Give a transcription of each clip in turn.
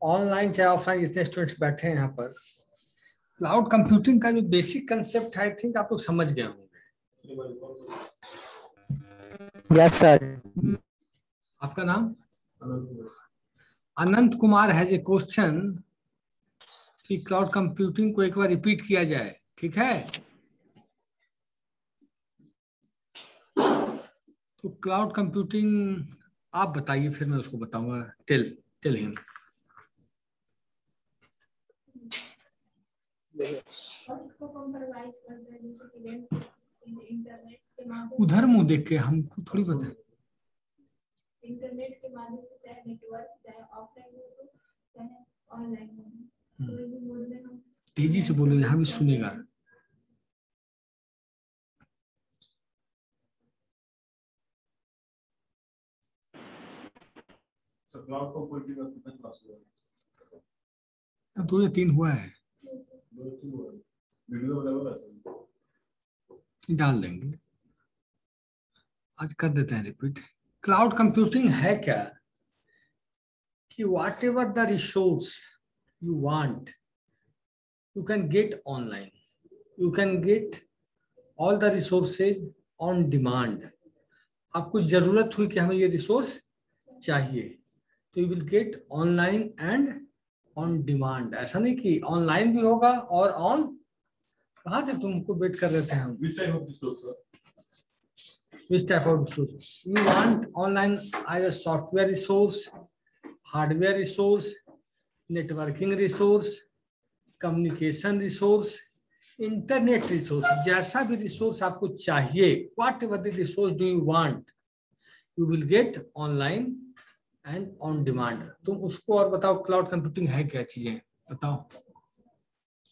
Online चाहे offline जितने students बैठे हैं यहाँ पर, क्लाउड कंप्यूटिंग का जो बेसिक कंसेप्ट है आई थिंक आप लोग समझ गए होंगे। Yes sir. आपका नाम? अनंत कुमार हैज ए क्वेश्चन कि क्लाउड कंप्यूटिंग को एक बार रिपीट किया जाए, ठीक है? तो क्लाउड कंप्यूटिंग आप बताइए, फिर मैं उसको बताऊंगा। Tell him. उधर मुंह देख के हमको थोड़ी बताए। इंटरनेट के माध्यम से चाहे नेटवर्क चाहे ऑफलाइन हो तो चाहे ऑनलाइन हो, कोई भी मोड में हम तेजी से बोलो, यहाँ भी सुनेगा। क्लाउड कंप्यूटिंग का कितना क्लास हुआ है? 2 या 3 हुआ है। 2-3 हुआ है। वीडियो अवेलेबल है, डाल देंगे, आज कर देते हैं रिपीट। क्लाउड कंप्यूटिंग है क्या कि what ever the resource you want you can get online, you can get all the resources on demand. आपको जरूरत हुई कि हमें ये रिसोर्स चाहिए तो you will get online and on demand. ऐसा नहीं कि ऑनलाइन भी होगा और ऑन, कहाँ थे तुमको वेट कर रहे थे हम? Which type of resource you want? Online either software resource, hardware resource, networking resource, communication resource, internet resource, जैसा भी रिसोर्स आपको चाहिए, whatever the resource do you want, you will get online and on demand। तुम उसको और बताओ cloud computing है क्या चीजें, बताओ।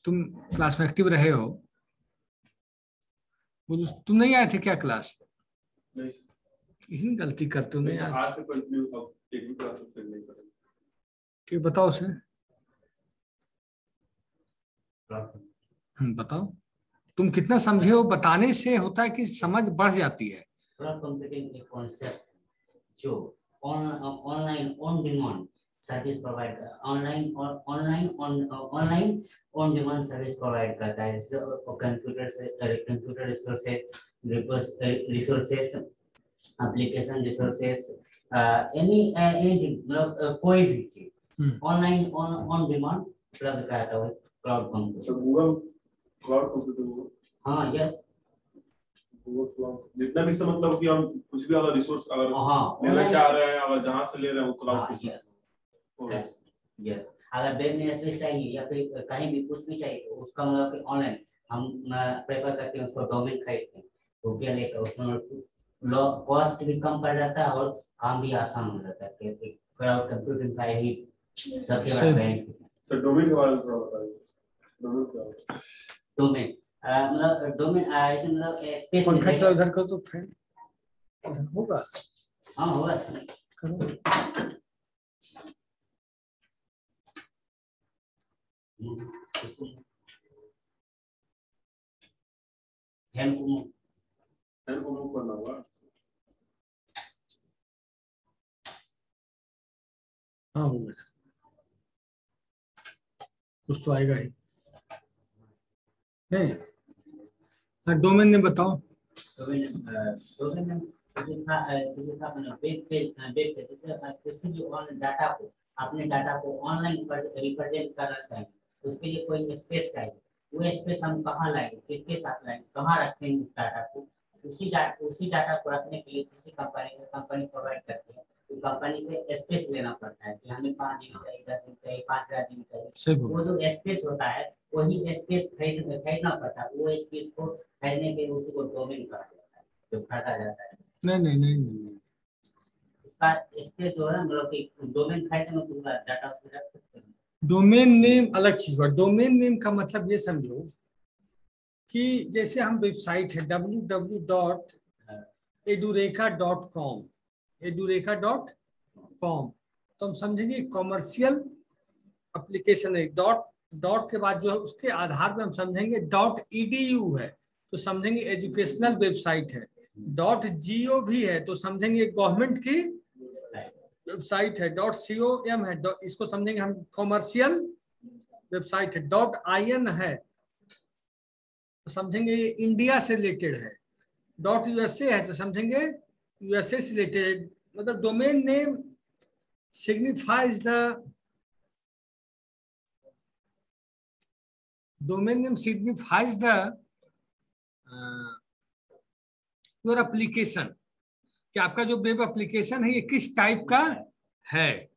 तुम क्लास में एक्टिव रहे हो? वो तुम नहीं आए थे क्या क्लास? नहीं, गलती करते हो। नहीं आज से कंटिन्यू एक भी क्लास नहीं करेंगे। ठीक, बताओ उसे। बताओ तुम कितना समझे हो। बताने से होता है कि समझ बढ़ जाती है। क्लाउड कंप्यूटिंग एक कॉन्सेप्ट जो online on demand service provide online on demand service provide करता है। कंप्यूटर रिसोर्सेस, एप्लीकेशन रिसोर्सेस, मतलब कोई भी चीज ऑनलाइन ऑन डिमांड उपलब्ध कराता है cloud computing. Google cloud computing, हाँ यस, गूगल क्लाउड जितना भी मतलब कि हम कुछ भी वाला रिसोर्स अगर लेना ऑनलाइन चाह रहे हैं और जहां से ले रहे हैं वो क्लाउड। यस यस, अगर वेब में सर्विस चाहिए या फिर कहीं भी कुछ भी चाहिए तो उसका मतलब कि ऑनलाइन हम प्रेफर करते हैं, उसको डोमेन खरीदते हैं, रुपया लेकर उसमें कॉस्ट भी कम पड़ जाता है और काम भी आसान हो जाता है। क्लाउड कंप्यूटिंग का यही सबसे बड़ा बेनिफिट है। सर डोमेन के बारे में थोड़ा बताइए। डोमेन क्या है? डोमेन मतलब डोमेन ऐसे मतलब स्पेस पंखा चला उधर कर तो फ्रेंड होगा। हाँ होगा करो। फैन को मूव करना होगा। हाँ होगा, कुछ तो आएगा ही नहीं। हाँ डोमेन ने बताओ। डोमेन किसी भी डाटा को अपने डाटा को ऑनलाइन रिप्रेजेंट करना चाहिए, उसके लिए कोई स्पेस चाहिए। वो स्पेस हम कहाँ लाएंगे, किसके साथ लाएंगे, कहाँ रखेंगे उस डाटा को। उसी डाटा को रखने के लिए किसी कंपनी प्रोवाइड करती है, तो कंपनी से स्पेस लेना पड़ता है कि हमें 5 GB चाहिए, 10 GB चाहिए, 5000 GB चाहिए। वो जो स्पेस होता है वही स्पेस खरीदना पड़ता है। वो स्पेस को खरीदने के लिए उसी को डोमेन कहा जाता है, जो खरीदा जाता है। नहीं उसका स्पेस जो है मतलब कि डोमेन खरीदने में पूरा डाटा उसमें रख सकते हैं। डोमेन नेम अलग चीज हुआ। डोमेन नेम का मतलब ये समझो कि जैसे हम वेबसाइट है www.edureka.com तो हम समझेंगे कॉमर्शियल एप्लीकेशन है। डॉट के बाद जो है उसके आधार पे हम समझेंगे .edu है तो समझेंगे एजुकेशनल वेबसाइट है। .go भी है तो समझेंगे गवर्नमेंट की वेबसाइट है, .com है, इसको समझेंगे हम कॉमर्शियल वेबसाइट है, .in है तो समझेंगे ये इंडिया से रिलेटेड है, .usa है तो समझेंगे यूएसए से रिलेटेड। मतलब domain name signifies the your application, कि आपका जो वेब एप्लीकेशन है ये किस टाइप का है,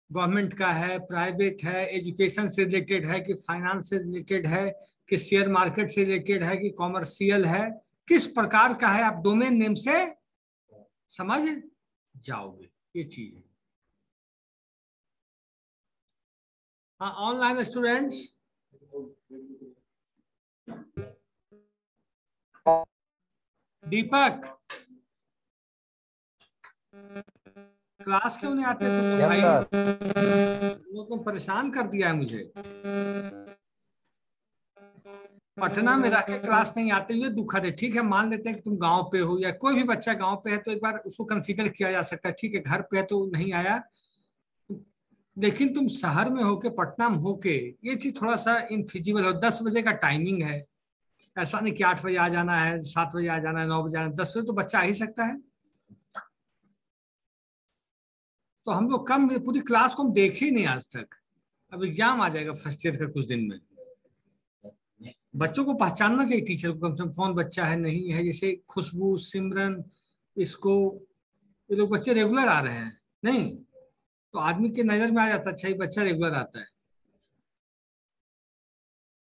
गवर्नमेंट का है, प्राइवेट है, एजुकेशन से रिलेटेड है कि फाइनेंस से रिलेटेड है कि शेयर मार्केट से रिलेटेड है कि कॉमर्शियल है, किस प्रकार का है आप डोमेन नेम से समझ जाओगे, ये चीज है। हाँ, ऑनलाइन स्टूडेंट्स दीपक क्लास क्यों नहीं आते तुम भाई? लोगों को परेशान कर दिया है मुझे। पटना में रह के क्लास नहीं आते हुए दुखद है। ठीक है, मान लेते हैं कि तुम गांव पे हो या कोई भी बच्चा गांव पे है तो एक बार उसको कंसीडर किया जा सकता है। ठीक है, घर पे है तो नहीं आया, लेकिन तुम शहर में होके, पटना में होके, ये चीज थोड़ा सा इनफिजिबल हो। 10 बजे का टाइमिंग है, ऐसा नहीं कि 8 बजे आ जाना है, 7 बजे आ जाना है, 9 बजे आना है, 10 बजे तो बच्चा आ ही सकता है। तो हम लोग कम, पूरी क्लास को हम देखे ही नहीं आज तक। अब एग्जाम आ जाएगा फर्स्ट ईयर का कुछ दिन में। बच्चों को पहचानना चाहिए टीचर को, कम से कम कौन बच्चा है नहीं है। जैसे खुशबू, सिमरन, इसको, ये लोग बच्चे रेगुलर आ रहे हैं नहीं तो आदमी के नजर में आ जाता है, अच्छा ये बच्चा रेगुलर आता है।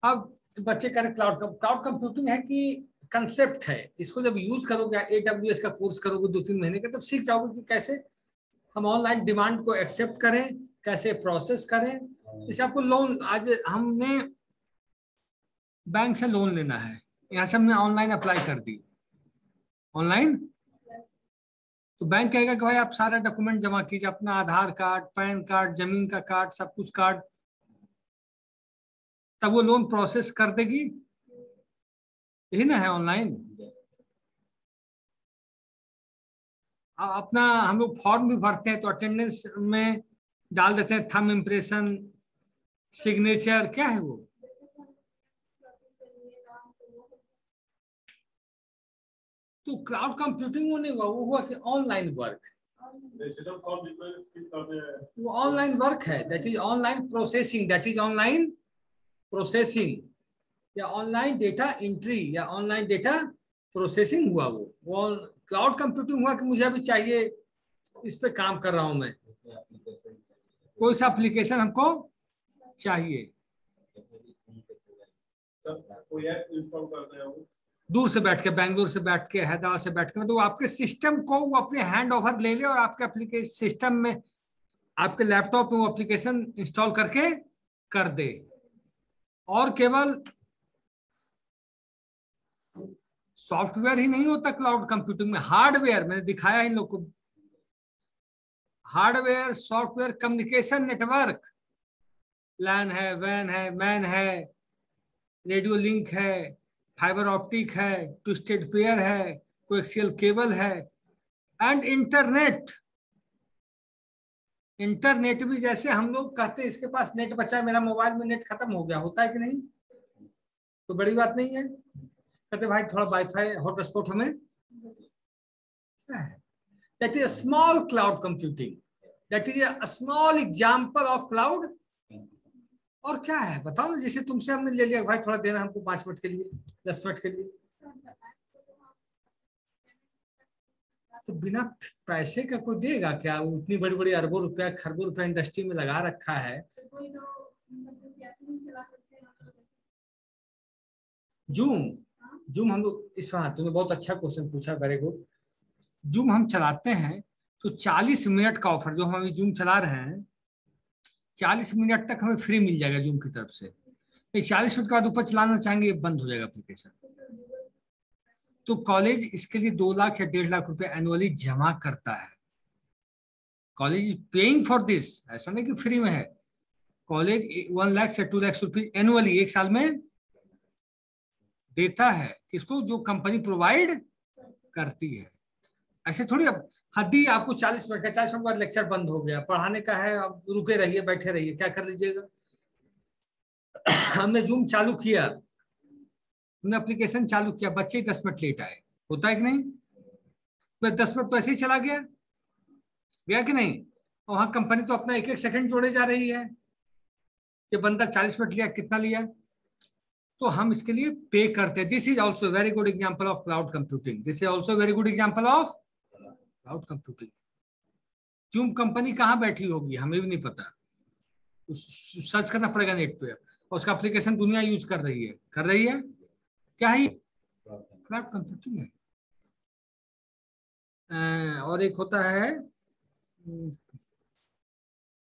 अब बच्चे कह रहे क्लाउड कंप्यूटिंग है कि कंसेप्ट है, इसको जब यूज करोगे, AWS का कोर्स करोगे 2-3 महीने का, तब सीख जाओगे कि कैसे हम ऑनलाइन डिमांड को एक्सेप्ट करें, कैसे प्रोसेस करें। जैसे आपको लोन, आज हमने बैंक से लोन लेना है, यहाँ से हमने ऑनलाइन अप्लाई कर दी ऑनलाइन, तो बैंक कहेगा कि भाई आप सारा डॉक्यूमेंट जमा कीजिए, अपना आधार कार्ड, पैन कार्ड, जमीन का कार्ड, सब कुछ कार्ड, तब वो लोन प्रोसेस कर देगी। यही ना है ऑनलाइन। अपना हम लोग फॉर्म भी भरते हैं तो अटेंडेंस में डाल देते हैं थंब इम्प्रेशन, सिग्नेचर, क्या है वो। तो क्लाउड कंप्यूटिंग वो नहीं हुआ, वो हुआ कि ऑनलाइन वर्क, वो ऑनलाइन वर्क है, that is online processing, that is online processing, या ऑनलाइन डेटा एंट्री या ऑनलाइन डेटा प्रोसेसिंग हुआ। वो क्लाउड कंप्यूटिंग हुआ कि मुझे अभी चाहिए, इस पे काम कर रहा हूं मैं, कोई सा एप्लीकेशन हमको चाहिए, दूर से बैठ के, बैंगलोर से बैठ के, हैदराबाद से बैठ के, तो आपके सिस्टम को वो अपने हैंड ओवर ले ले और आपके एप्लीकेशन सिस्टम में, आपके लैपटॉप में वो एप्लीकेशन इंस्टॉल करके कर दे। और केवल सॉफ्टवेयर ही नहीं होता क्लाउड कंप्यूटिंग में, हार्डवेयर, मैंने दिखाया इन लोग को, हार्डवेयर, सॉफ्टवेयर, कम्युनिकेशन नेटवर्क, लैन है, वैन है, मैन है, रेडियो लिंक है, फाइबर ऑप्टिक है, ट्विस्टेड पेयर है, कोएक्सियल केबल है, एंड इंटरनेट। इंटरनेट भी जैसे हम लोग कहते हैं इसके पास नेट बचा है, मेरा मोबाइल में नेट खत्म हो गया, होता है कि नहीं? तो बड़ी बात नहीं है, कहते भाई थोड़ा वाईफाई हॉटस्पॉट हमें, that is a small cloud computing, that is a small example of cloud. और क्या है बताओ ना, जैसे तुमसे हमने ले लिया भाई थोड़ा देना हमको 5 मिनट के लिए, 10 मिनट के लिए, तो बिना पैसे का कोई देगा क्या? वो इतनी बड़ी बड़ी अरबों रुपया, खरबों रुपया इंडस्ट्री में लगा रखा है। जूम हम लोग, इस बार तुमने बहुत अच्छा क्वेश्चन पूछा, वेरी गुड। जूम हम चलाते हैं तो 40 मिनट का ऑफर, जो हम अभी जूम चला रहे हैं, 40 मिनट तक हमें फ्री मिल जाएगा जूम की तरफ से। 40 मिनट के बाद ऊपर चलाना चाहेंगे, बंद हो जाएगा एप्लीकेशन। तो कॉलेज इसके लिए 2 लाख या 1.5 लाख रुपए एनुअली जमा करता है। College is paying for this, ऐसा नहीं कि फ्री में है। कॉलेज 1 लाख से 2 लाख रुपए एनुअली, एक साल में देता है। किसको? जो कंपनी प्रोवाइड करती है। ऐसे थोड़ी अब हाँ दी आपको 40 मिनट का, 40 मिनट बाद लेक्चर बंद हो गया, पढ़ाने का है, अब रुके रहिए, बैठे रहिए, क्या कर लीजिएगा। हमने जूम चालू किया, हमने एप्लीकेशन चालू किया, बच्चे 10 मिनट लेट आए, होता है कि नहीं? तो 10 मिनट तो ऐसे ही चला गया, गया कि नहीं? और वहां कंपनी तो अपना एक एक सेकंड जोड़े जा रही है कि बंदा 40 मिनट लिया, कितना लिया, तो हम इसके लिए पे करते हैं। This is also very good example of cloud computing, this is also very good example of cloud computing. Zoom company कहाँ बैठी होगी हमें भी नहीं पता, सर्च करना पड़ेगा नेट पे, और उसका एप्लीकेशन दुनिया यूज कर रही है, क्या है? क्लाउड कंप्यूटिंग है। और एक होता है,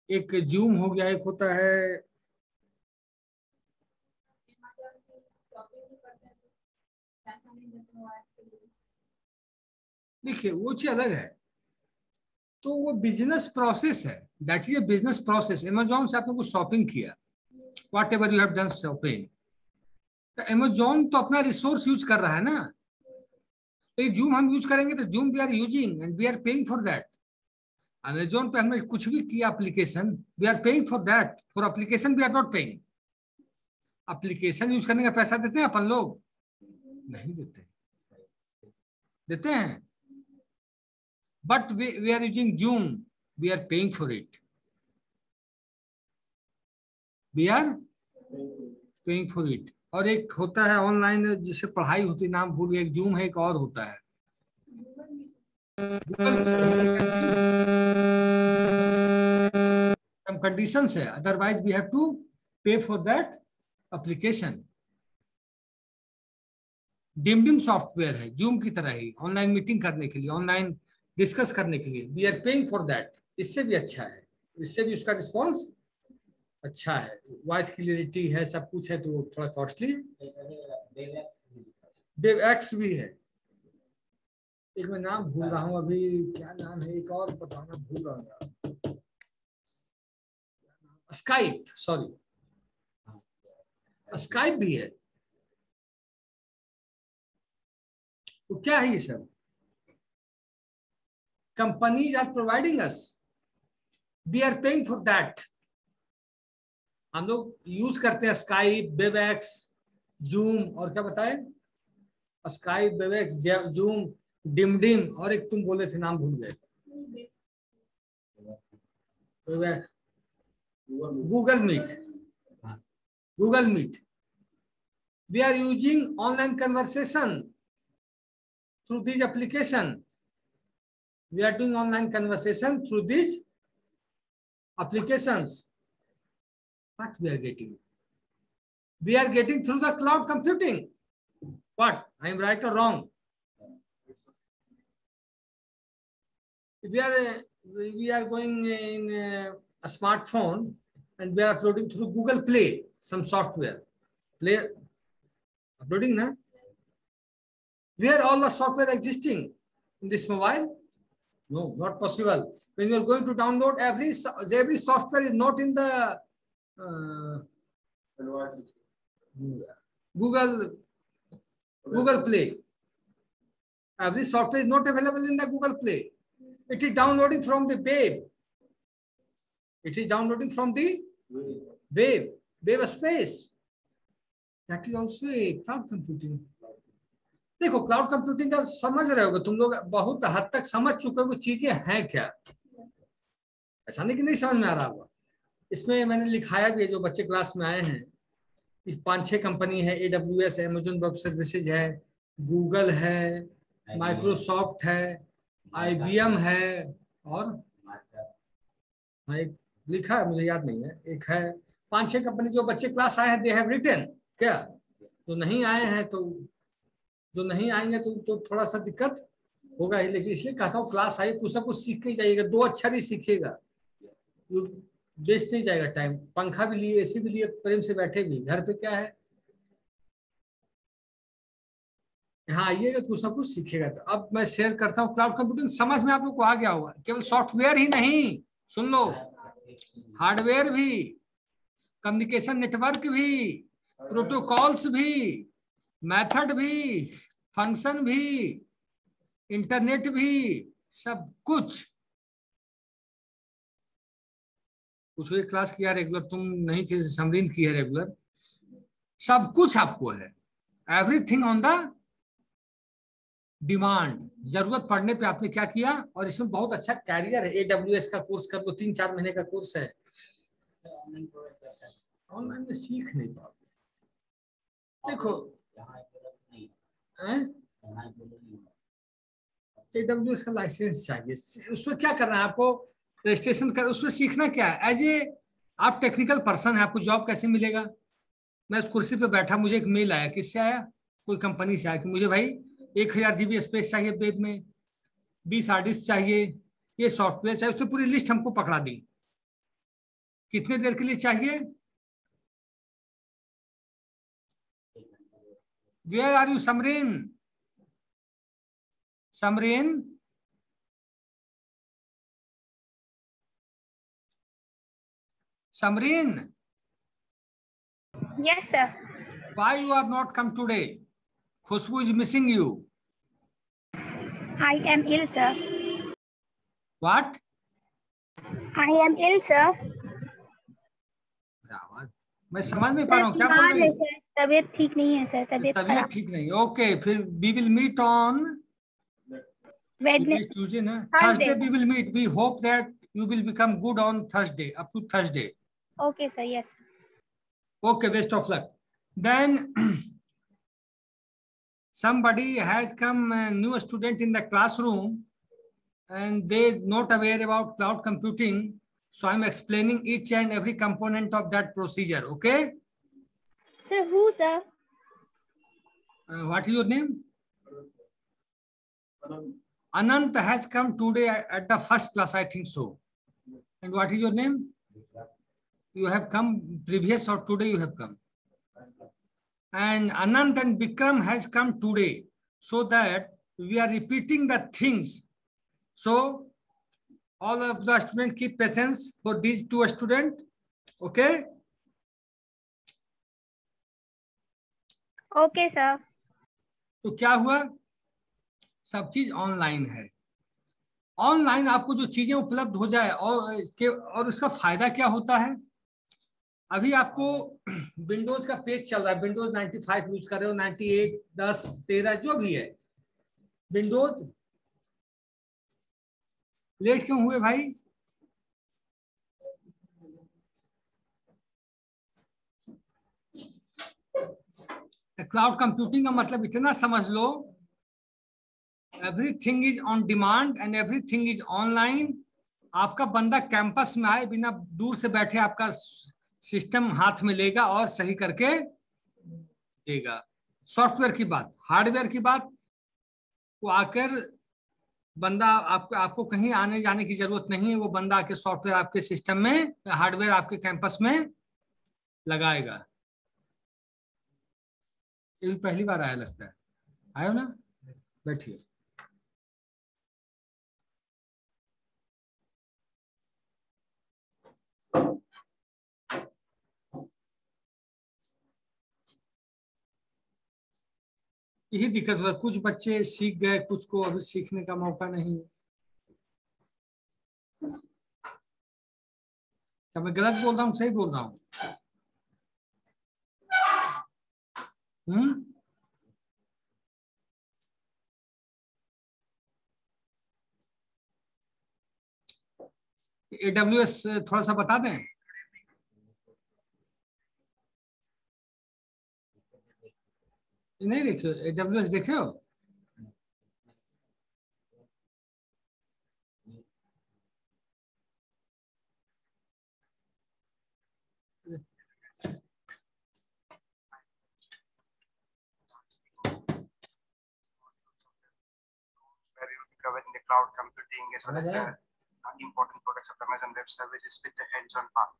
एक जूम हो गया, एक होता है देखिए वो चीज अलग है, तो वो बिजनेस प्रोसेस है, that is a business process. Amazon से आपने कुछ शॉपिंग किया, what ever you have done shopping, तो अमेजोन तो अपना रिसोर्स यूज कर रहा है ना, तो जूम हम यूज करेंगे तो Zoom we are using and we are paying for that. Amazon पे हमने कुछ भी किया application, we are paying for that, for application we are not paying. Application use करने का पैसा देते हैं अपन लोग? नहीं देते, देते हैं? But we are using Zoom, we are paying for it, we are paying for it. और एक होता है ऑनलाइन जिससे पढ़ाई होती, नाम भूल गया, एक जूम है, एक और होता है some conditions है, otherwise we have to pay for that application। Dim software है जूम की तरह ही, ऑनलाइन मीटिंग करने के लिए, ऑनलाइन डिस्कस करने के लिए, we are paying for that. इससे भी अच्छा है, इससे भी उसका रिस्पॉन्स अच्छा है, वॉइस क्लियरिटी है, सब कुछ है, तो वो थोड़ा कॉस्टली। वेवएक्स भी है, एक मैं नाम भूल रहा हूँ अभी, क्या नाम है, एक और बताना भूल रहा हूँ, स्काइप, सॉरी, स्काइप भी है। तो क्या है ये सब? Companies are providing us, we are paying for that. हम लोग यूज करते हैं स्काइप, वेवएक्स, जूम, और क्या बताएं, स्काइप, वेवएक्स, जूम, डिम, और एक तुम बोले थे, नाम भूल गए, Webex, Google Meet. We are using online conversation through these application, we are doing online conversation through these applications. What we are getting through the cloud computing. What, I am right or wrong? We are going in a smartphone and we are uploading through Google Play some software, uploading na? Where all the software existing in this mobile? No, not possible. When you are going to download, every software is not in the Google Play. Every software is not available in the Google Play. It is downloading from the web. It is downloading from the web space. That is also a cloud computing. देखो cloud computing का समझ रहे होगे तुम लोग, बहुत हद तक समझ चुके हो चीजें हैं क्या, ऐसा नहीं कि नहीं समझ में आ रहा होगा। इसमें मैंने लिखाया भी है, जो बच्चे क्लास में आए हैं, इस 5-6 कंपनी है, AWS है, Amazon वेब सर्विसेज है, गूगल है, माइक्रोसॉफ्ट है, IBM है, और एक लिखा है मुझे याद नहीं है, एक है, 5-6 कंपनी जो बच्चे क्लास आए हैं, दे हैव रिटन। क्या जो नहीं आए हैं, तो जो नहीं आएंगे तो थोड़ा सा दिक्कत होगा ही, लेकिन इसलिए कहता हूँ क्लास आइए, कुछ ना कुछ सीख के ही जाइएगा, 2 अक्षर ही सीखिएगा, वेस्ट नहीं जाएगा टाइम। पंखा भी लिए, एसी भी लिए, प्रेम से बैठे भी, घर पे क्या है, यहाँ आइएगा तो कुछ ना कुछ सीखिएगा। तो अब मैं शेयर करता हूँ, क्लाउड कंप्यूटिंग समझ में आप लोग को आ गया होगा, केवल सॉफ्टवेयर ही नहीं, सुन लो, हार्डवेयर भी, कम्युनिकेशन नेटवर्क भी, प्रोटोकॉल्स भी, मेथड भी, फंक्शन भी, इंटरनेट भी, सब कुछ कुछ एक क्लास किया रेगुलर, तुम नहीं कि समरीन की है रेगुलर, सब कुछ आपको है, एवरीथिंग ऑन द डिमांड। जरूरत पड़ने पे आपने क्या किया, और इसमें बहुत अच्छा कैरियर है, AWS का कोर्स कर लो, 3-4 महीने का कोर्स है। ऑनलाइन में सीख नहीं पाओगे, देखो AWS का लाइसेंस चाहिए, उसमें क्या करना है आपको, रजिस्ट्रेशन कर, उसमें सीखना क्या है, एज ए आप टेक्निकल पर्सन है, आपको जॉब कैसे मिलेगा। मैं उस कुर्सी पे बैठा, मुझे एक मेल आया, किससे आया, कोई कंपनी से आया कि मुझे भाई 1000 GB स्पेस चाहिए वेब में, 20 हार्ड डिस्क चाहिए, ये सॉफ्टवेयर चाहिए, उसने पूरी लिस्ट हमको पकड़ा दी, कितने देर के लिए चाहिए, where are you Samreen, Samreen Samreen, Yes, sir. why you are not come today, Khushbu is missing you, I am ill, sir. what, I am ill, sir. आवाज मैं समझ नहीं पा रहा हूँ क्या बोल रही है। तबीयत ठीक नहीं है सर, तबीयत तबीयत ठीक नहीं, ओके, फिर we will meet on Tuesday, na? Thursday we will meet. We hope that you will become good on Thursday, up to Thursday. Okay, sir. Yes. Okay, best of luck. Then somebody has come, a new student in the classroom, and they not aware about cloud computing. So I'm explaining each and every component of that procedure. Okay. Sir, who, sir? What is your name? Anant has come today at the first class, I think so. And what is your name? You have come previous or today you have come? And Anant and Bikram has come today, so that we are repeating the things. So all of the students keep patience for these two students. Okay? Okay, sir. तो क्या हुआ, सब चीज online है। Online आपको जो चीजें उपलब्ध हो जाए, और उसका फायदा क्या होता है, अभी आपको विंडोज का पेज चल रहा है, विंडोज 95 यूज कर रहे हो, 98, 10, 13 जो भी है, विंडोज लेट क्यों हुए भाई, क्लाउड कंप्यूटिंग का मतलब इतना समझ लो, everything is on demand and everything is online. आपका बंदा कैंपस में आए, बिना दूर से बैठे आपका सिस्टम हाथ में लेगा और सही करके देगा। सॉफ्टवेयर की बात, हार्डवेयर की बात, वो आकर बंदा आपको कहीं आने जाने की जरूरत नहीं है, वो बंदा आके सॉफ्टवेयर आपके सिस्टम में, हार्डवेयर आपके कैंपस में लगाएगा। ये भी पहली बार आया लगता है, आयो ना, बैठिए। यही दिक्कत होता है, कुछ बच्चे सीख गए, कुछ को अभी सीखने का मौका नहीं। क्या मैं गलत बोल रहा हूँ, सही बोल रहा हूँ? AWS थोड़ा सा बता दें। नहीं देखे AWS, देखे हो? Covering the cloud computing as well as the important products of Amazon Web Services with the hands-on part.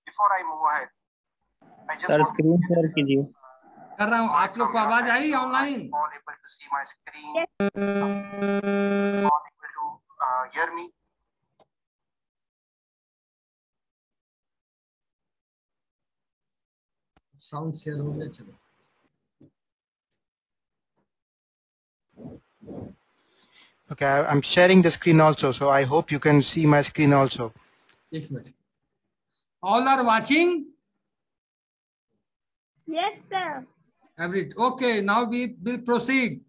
Before I move ahead, I just want screen share कीजिए। कर रहा हूँ। आप लोग को आवाज आई online? all able to see my screen? All able to hear me? Sound share हो गया, चलो। Okay, I'm sharing the screen also, so I hope you can see my screen also. एक minute. All are watching? Yes, sir. Okay, now we will proceed.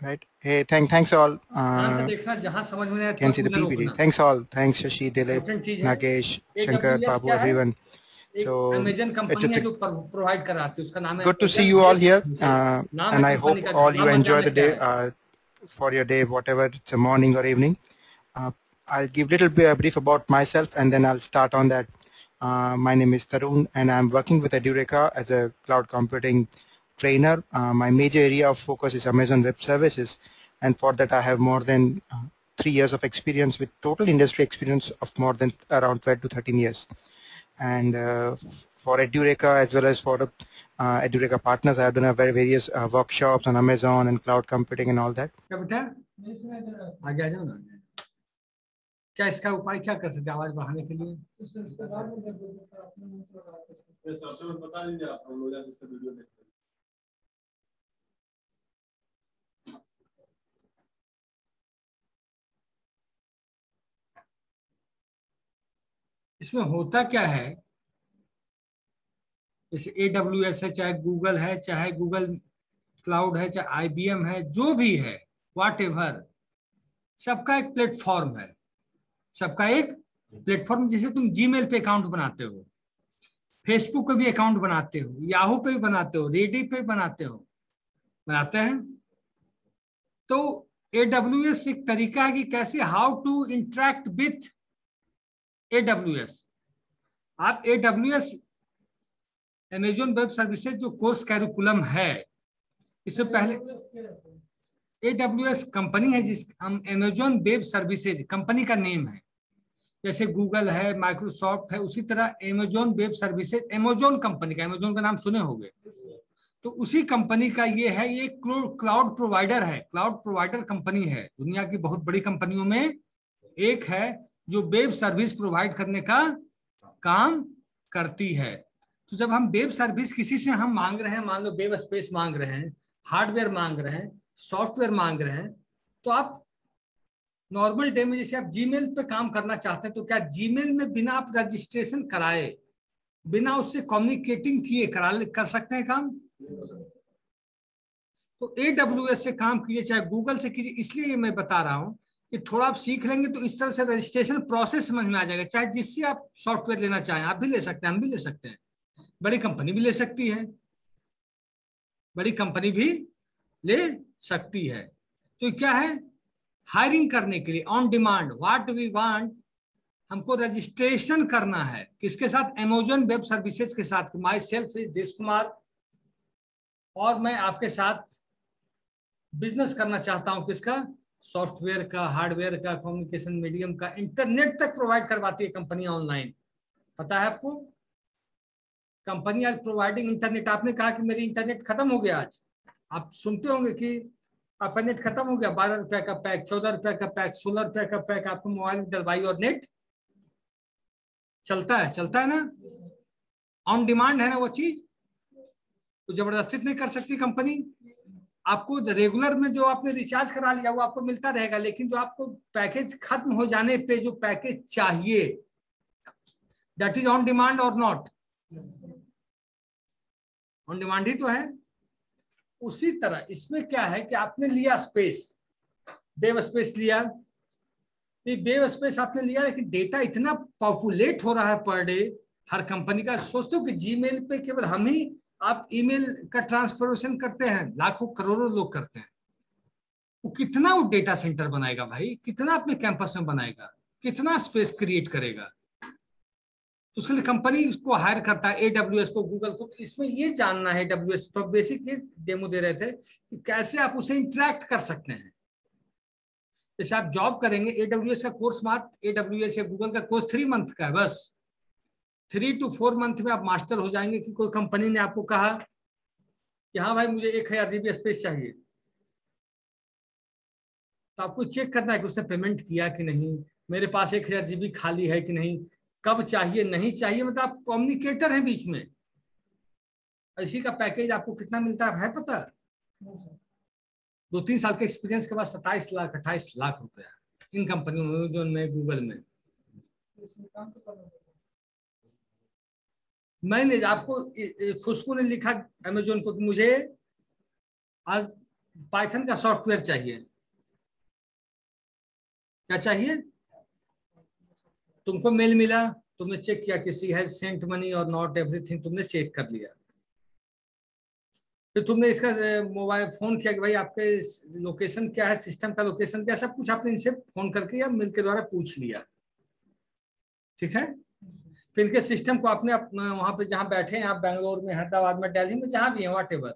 Right. Hey, thanks all. ध्यान से देखना, जहां समझ में आए Can see the PPT. Thanks all. Thanks Shashi, Dilip, Nagesh, Shankar, Babu, everyone. So Amazon company है जो provide कराती है, उसका नाम है. Good to see you all here, and I hope all you enjoy the day for your day, whatever it's a morning or evening. I'll give little bit brief about myself, and then I'll start on that. My name is Tarun, and I'm working with Edureka as a cloud computing trainer. My major area of focus is Amazon Web Services, and for that I have more than 3 years of experience with total industry experience of more than around 12 to 13 years. And for Edureka as well as for Edureka partners, I have done various workshops on Amazon and cloud computing and all that. आगे आ जाओ ना. क्या इसका उपाय क्या कर सकते हैं आवाज बढ़ाने के लिए? बता दीजिए आप लोग इसका वीडियो देखते हैं. इसमें होता क्या है, जैसे AWS है, चाहे गूगल है, चाहे गूगल क्लाउड है, चाहे IBM है, जो भी है, व्हाटएवर, सबका एक प्लेटफॉर्म है. सबका एक प्लेटफॉर्म. जैसे तुम जीमेल पे अकाउंट बनाते हो, फेसबुक पे भी अकाउंट बनाते हो, याहू पे भी बनाते हो, रेडिट पे बनाते हो, बनाते हैं. तो AWS एक तरीका है कि कैसे how to interact with AWS. आप AWS अमेज़न वेब सर्विसेज जो कोर्स कैरिकुलम है, इससे पहले AWS कंपनी है, जिस अमेज़न वेब सर्विसेज कंपनी का नेम है. जैसे गूगल है, माइक्रोसॉफ्ट है, उसी तरह Amazon web services Amazon company का, अमेज़न का नाम सुने होंगे, तो उसी कंपनी का ये है. ये क्लाउड प्रोवाइडर है, क्लाउड प्रोवाइडर कंपनी है. दुनिया की बहुत बड़ी कंपनियों में एक है जो वेब सर्विस प्रोवाइड करने का काम करती है. तो जब हम वेब सर्विस किसी से हम मांग रहे हैं, मान लो वेब स्पेस मांग रहे हैं, हार्डवेयर मांग रहे हैं, सॉफ्टवेयर मांग रहे हैं, तो आप नॉर्मल डे में जैसे आप जीमेल पे काम करना चाहते हैं, तो क्या जीमेल में बिना आप रजिस्ट्रेशन कराए, बिना उससे कम्युनिकेटिंग किए कर सकते हैं काम? तो AWS से काम कीजिए, चाहे गूगल से कीजिए. इसलिए ये मैं बता रहा हूं कि थोड़ा आप सीख लेंगे तो इस तरह से रजिस्ट्रेशन प्रोसेस समझ में आ जाएगा. चाहे जिससे आप सॉफ्टवेयर लेना चाहें, आप भी ले सकते हैं, हम भी ले सकते हैं, बड़ी कंपनी भी ले सकती है, बड़ी कंपनी भी ले सकती है. तो क्या है, हायरिंग करने के लिए on demand, what we want, हमको रजिस्ट्रेशन करना है. किसके साथ? अमेज़न वेब सर्विसेज के साथ. Myself is this Kumar, और मैं आपके साथ बिजनेस करना चाहता हूं. किसका? सॉफ्टवेयर का, हार्डवेयर का, कम्युनिकेशन मीडियम का. इंटरनेट तक प्रोवाइड करवाती है कंपनी ऑनलाइन. पता है आपको, कंपनी आज प्रोवाइडिंग इंटरनेट. आपने कहा कि मेरी इंटरनेट खत्म हो गया, आज आप सुनते होंगे कि आपका नेट खत्म हो गया. 12 रुपए का पैक, 14 रुपए का पैक, 16 रुपए का पैक आपको मोबाइल में डलवाई और नेट चलता है ना. ऑन डिमांड है ना वो चीज, तो जबरदस्ती नहीं कर सकती कंपनी. आपको रेगुलर में जो आपने रिचार्ज करा लिया वो आपको मिलता रहेगा, लेकिन जो आपको पैकेज खत्म हो जाने पे जो पैकेज चाहिए, दैट इज ऑन डिमांड और नॉट? ऑन डिमांड ही तो है. उसी तरह इसमें क्या है कि आपने लिया स्पेस, वेब स्पेस लिया, वेब स्पेस आपने लिया, लेकिन डेटा इतना पॉपुलेट हो रहा है पर डे हर कंपनी का. सोचते हो कि जीमेल पे केवल हम ही आप ईमेल का ट्रांसफॉर्मेशन करते हैं, लाखों करोड़ों लोग करते हैं. वो कितना वो डेटा सेंटर बनाएगा भाई, कितना अपने कैंपस में बनाएगा, कितना स्पेस क्रिएट करेगा. तो उसके लिए कंपनी उसको हायर करता है, AWS को, गूगल को. इसमें ये जानना है AWS, तो बेसिक ये डेमो दे रहे थे कि कैसे आप उसे इंटरेक्ट कर सकते हैं. जैसे आप जॉब करेंगे, AWS का कोर्स मात्र, AWS या गूगल का कोर्स 3 मंथ का है बस. 3 to 4 मंथ में आप मास्टर हो जाएंगे. कि कोई कंपनी ने आपको कहा कि हाँ भाई मुझे 1000 GB स्पेस चाहिए, तो आपको चेक करना है कि उसने पेमेंट किया कि नहीं, मेरे पास 1000 GB खाली है कि नहीं, कब चाहिए, नहीं चाहिए. मतलब आप कम्युनिकेटर हैं बीच में. इसी का पैकेज आपको कितना मिलता है पता? 2-3 साल के एक्सपीरियंस के बाद 27 लाख 28 लाख रुपया इन कंपनियों में, अमेजोन में, गूगल में। मैंने आपको, खुशबू ने लिखा अमेजोन को कि मुझे आज पाइथन का सॉफ्टवेयर चाहिए। क्या चाहिए? तुमको मेल मिला, तुमने चेक किया किसी हैज सेंट मनी और नॉट, एवरीथिंग तुमने चेक कर लिया। फिर तुमने इसका मोबाइल फोन किया कि भाई आपके लोकेशन क्या है, सिस्टम का लोकेशन क्या, सब कुछ आपने इनसे फोन करके या मेल के द्वारा पूछ लिया। ठीक है। फिर इनके सिस्टम को आपने वहां पे जहां बैठे हैं आप, बेंगलोर में, हैदराबाद में, दिल्ली में, जहां भी है, व्हाटएवर,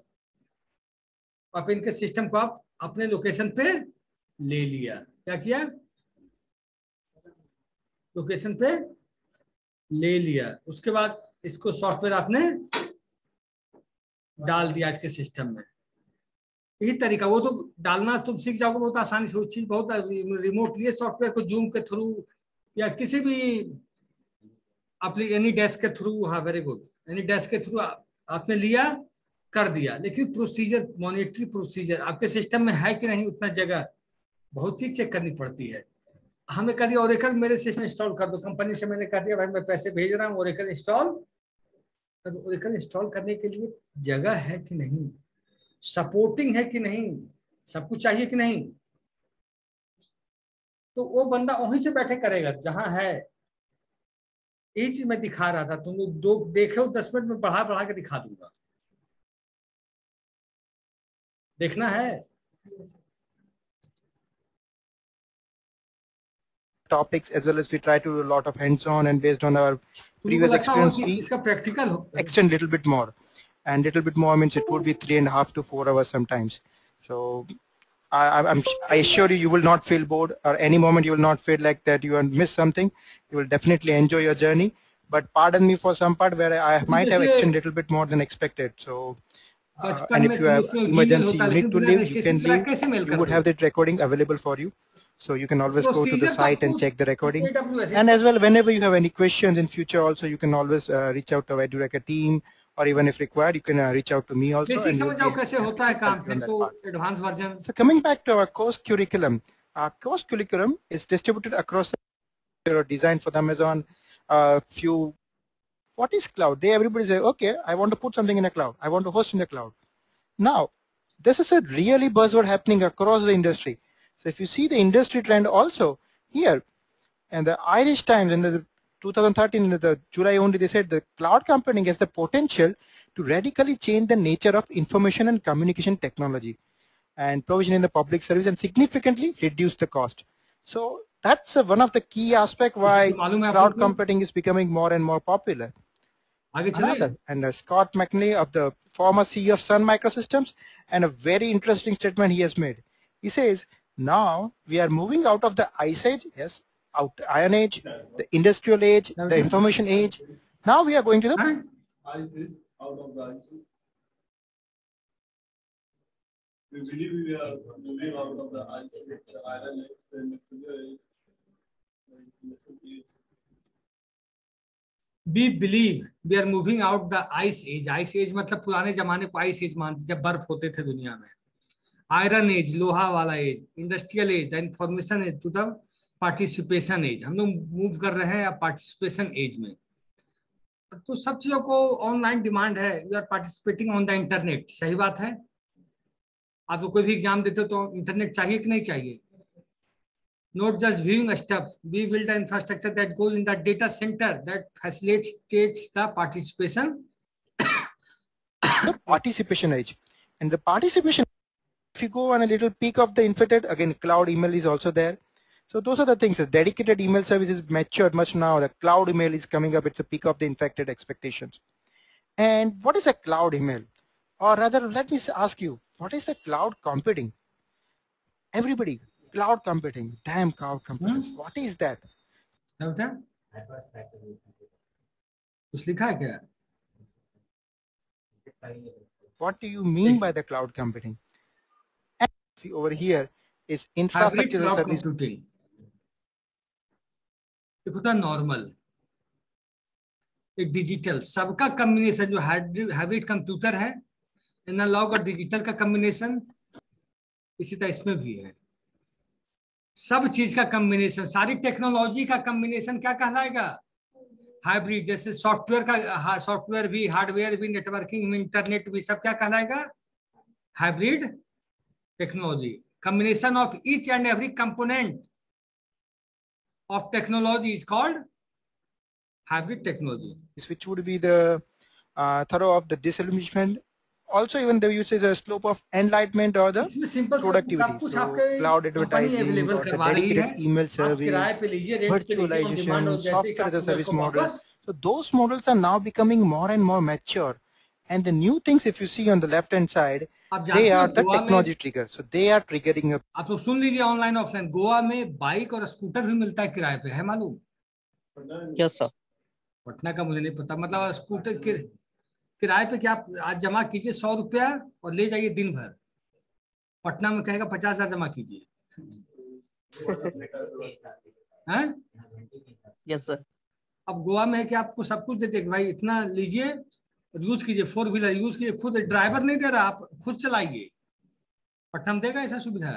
आप इनके सिस्टम को आप अपने लोकेशन पे ले लिया। क्या किया? लोकेशन पे ले लिया। उसके बाद इसको सॉफ्टवेयर आपने डाल दिया इसके सिस्टम में। यही तरीका, वो तो डालना तुम सीख जाओगे बहुत आसानी से। वो चीज बहुत रिमोटली सॉफ्टवेयर को जूम के थ्रू या किसी भी एनी डेस्क के थ्रू, हाँ वेरी गुड, एनी डेस्क के थ्रू आपने लिया, कर दिया। लेकिन प्रोसीजर, मॉनिटरी प्रोसीजर आपके सिस्टम में है कि नहीं, उतना जगह बहुत चीज चेक करनी पड़ती है। हमें कह दिया ओरेकल मेरे सिस्टम इंस्टॉल कर दो, कंपनी से मैंने कह दिया भाई मैं पैसे भेज रहा हूँ, ओरेकल इंस्टॉल। तो ओरेकल इंस्टॉल करने के लिए जगह है कि नहीं, सपोर्टिंग है कि नहीं, सब कुछ चाहिए कि नहीं, तो वो बंदा वहीं से बैठे करेगा जहां है। यही चीज मैं दिखा रहा था, तुम लोग दो देखे 10 मिनट में बढ़ा बढ़ा के दिखा दूंगा। देखना है topics, as well as we try to do a lot of hands-on, and based on our previous experience we extend little bit more, and little bit more means it would be 3.5 to 4 hours sometimes. So I assure you, you will not feel bored, or any moment you will not feel like that you have missed something. You will definitely enjoy your journey. But pardon me for some part where I might have extended a little bit more than expected. So and if you have emergency, you need to leave, you can leave. You would have that recording available for you. So you can always go to the site and check the recording. And as well, whenever you have any questions in future also, you can always reach out to our EduReca team, or even if required, you can reach out to me also. And so coming back to our course curriculum, our course curriculum is distributed across, designed for the Amazon. What is cloud? Everybody say, okay, I want to put something in a cloud. I want to host in the cloud. Now, this is a really buzzword happening across the industry. So if you see the industry trend also here, and the Irish Times in the 2013, in the July only, they said the cloud computing has the potential to radically change the nature of information and communication technology and provision in the public service and significantly reduce the cost. So that's one of the key aspects why cloud computing is becoming more and more popular. Another, and Scott McNeil, of the former CEO of Sun Microsystems, and a very interesting statement he has made. He says, now we are moving out of the ice age, yes, iron age, the industrial age, the information age. Now we are going to the ice age, out of the ice age. We believe we are moving out of the ice age, the iron age, the industrial age, the information age. We believe we are moving out the ice age. Ice age मतलब पुराने जमाने को ice age मानते, जब बर्फ होते थे दुनिया में। आयरन एज, लोहा वाला age, industrial age, the information age, to the participation age. हम लोग मूव कर रहे हैं पार्टिसिपेशन एज में। तो सब चीजों को ऑनलाइन डिमांड है, you are participating on the internet. सही बात है। आप तो कोई भी एग्जाम देते हो तो इंटरनेट चाहिए कि नहीं चाहिए? Not just viewing stuff, we build the infrastructure that goes in the data center that facilitates the participation. The participation age. And the participation, if you go on a little peek of the infected, again, cloud email is also there. So those are the things. The dedicated email service is matured much now. The cloud email is coming up. It's a peak of the infected expectations. And what is a cloud email? Or rather, let me ask you, what is the cloud computing? Everybody. Cloud computing, damn cloud computing. What is that? कुछ लिखा है क्या? What do you mean by the cloud computing? And over here is infrastructure as a service. एक होता है normal, एक digital, सबका combination जो हाइब्रिड कंप्यूटर है, एनालॉग और डिजिटल का कॉम्बिनेशन, इसी तरह इसमें भी है। सब चीज का कॉम्बिनेशन, सारी टेक्नोलॉजी का कॉम्बिनेशन क्या कहलाएगा? हाइब्रिड। जैसे सॉफ्टवेयर का, सॉफ्टवेयर भी, हार्डवेयर भी, नेटवर्किंग भी, इंटरनेट भी, सब क्या कहलाएगा? Hybrid technology. Combination of each and every component of technology is called hybrid technology. Which would be the thorough of the disillusionment. Also, even the usage a slope of enlightenment or the productivity. So, cloud advertising or the dedicated email service, virtualization, software as a service model. So, those models are now becoming more and more mature. And the new things, if you see on the left-hand side, they are the technology trigger. So, they are triggering. आप लोग सुन लीजिए, online offline, Goa में bike और scooter भी मिलता है किराए पे, है मालूम? Yes sir. पटना का मुझे नहीं पता। मतलब स्कूटर किराए पे, क्या आप आज जमा कीजिए 100 रुपया और ले जाइए दिन भर। पटना में कहेगा 50,000 जमा कीजिए। हैं? Yes sir. अब गोवा में है कि आपको सब कुछ देते, भाई इतना लीजिए और यूज कीजिए, 4 व्हीलर यूज कीजिए, खुद ड्राइवर नहीं दे रहा, आप खुद चलाइए। पटना में देगा ऐसा सुविधा?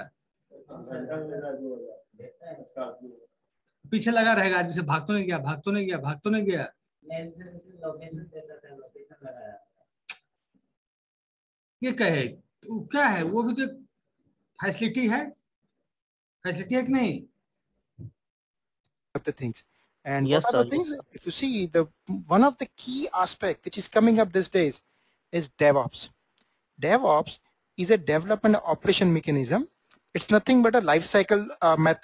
पीछे लगा रहेगा, जैसे भाग तो नहीं गया, भाग तो नहीं गया, भाग तो नहीं गया। ये कहे तो क्या है, वो भी तो फैसिलिटी है, फैसिलिटी है कि नहीं? The things. And yes, sir, things, if you see, the one of the key aspect which is coming up these days is DevOps. DevOps is a development operation mechanism. It's nothing but a life cycle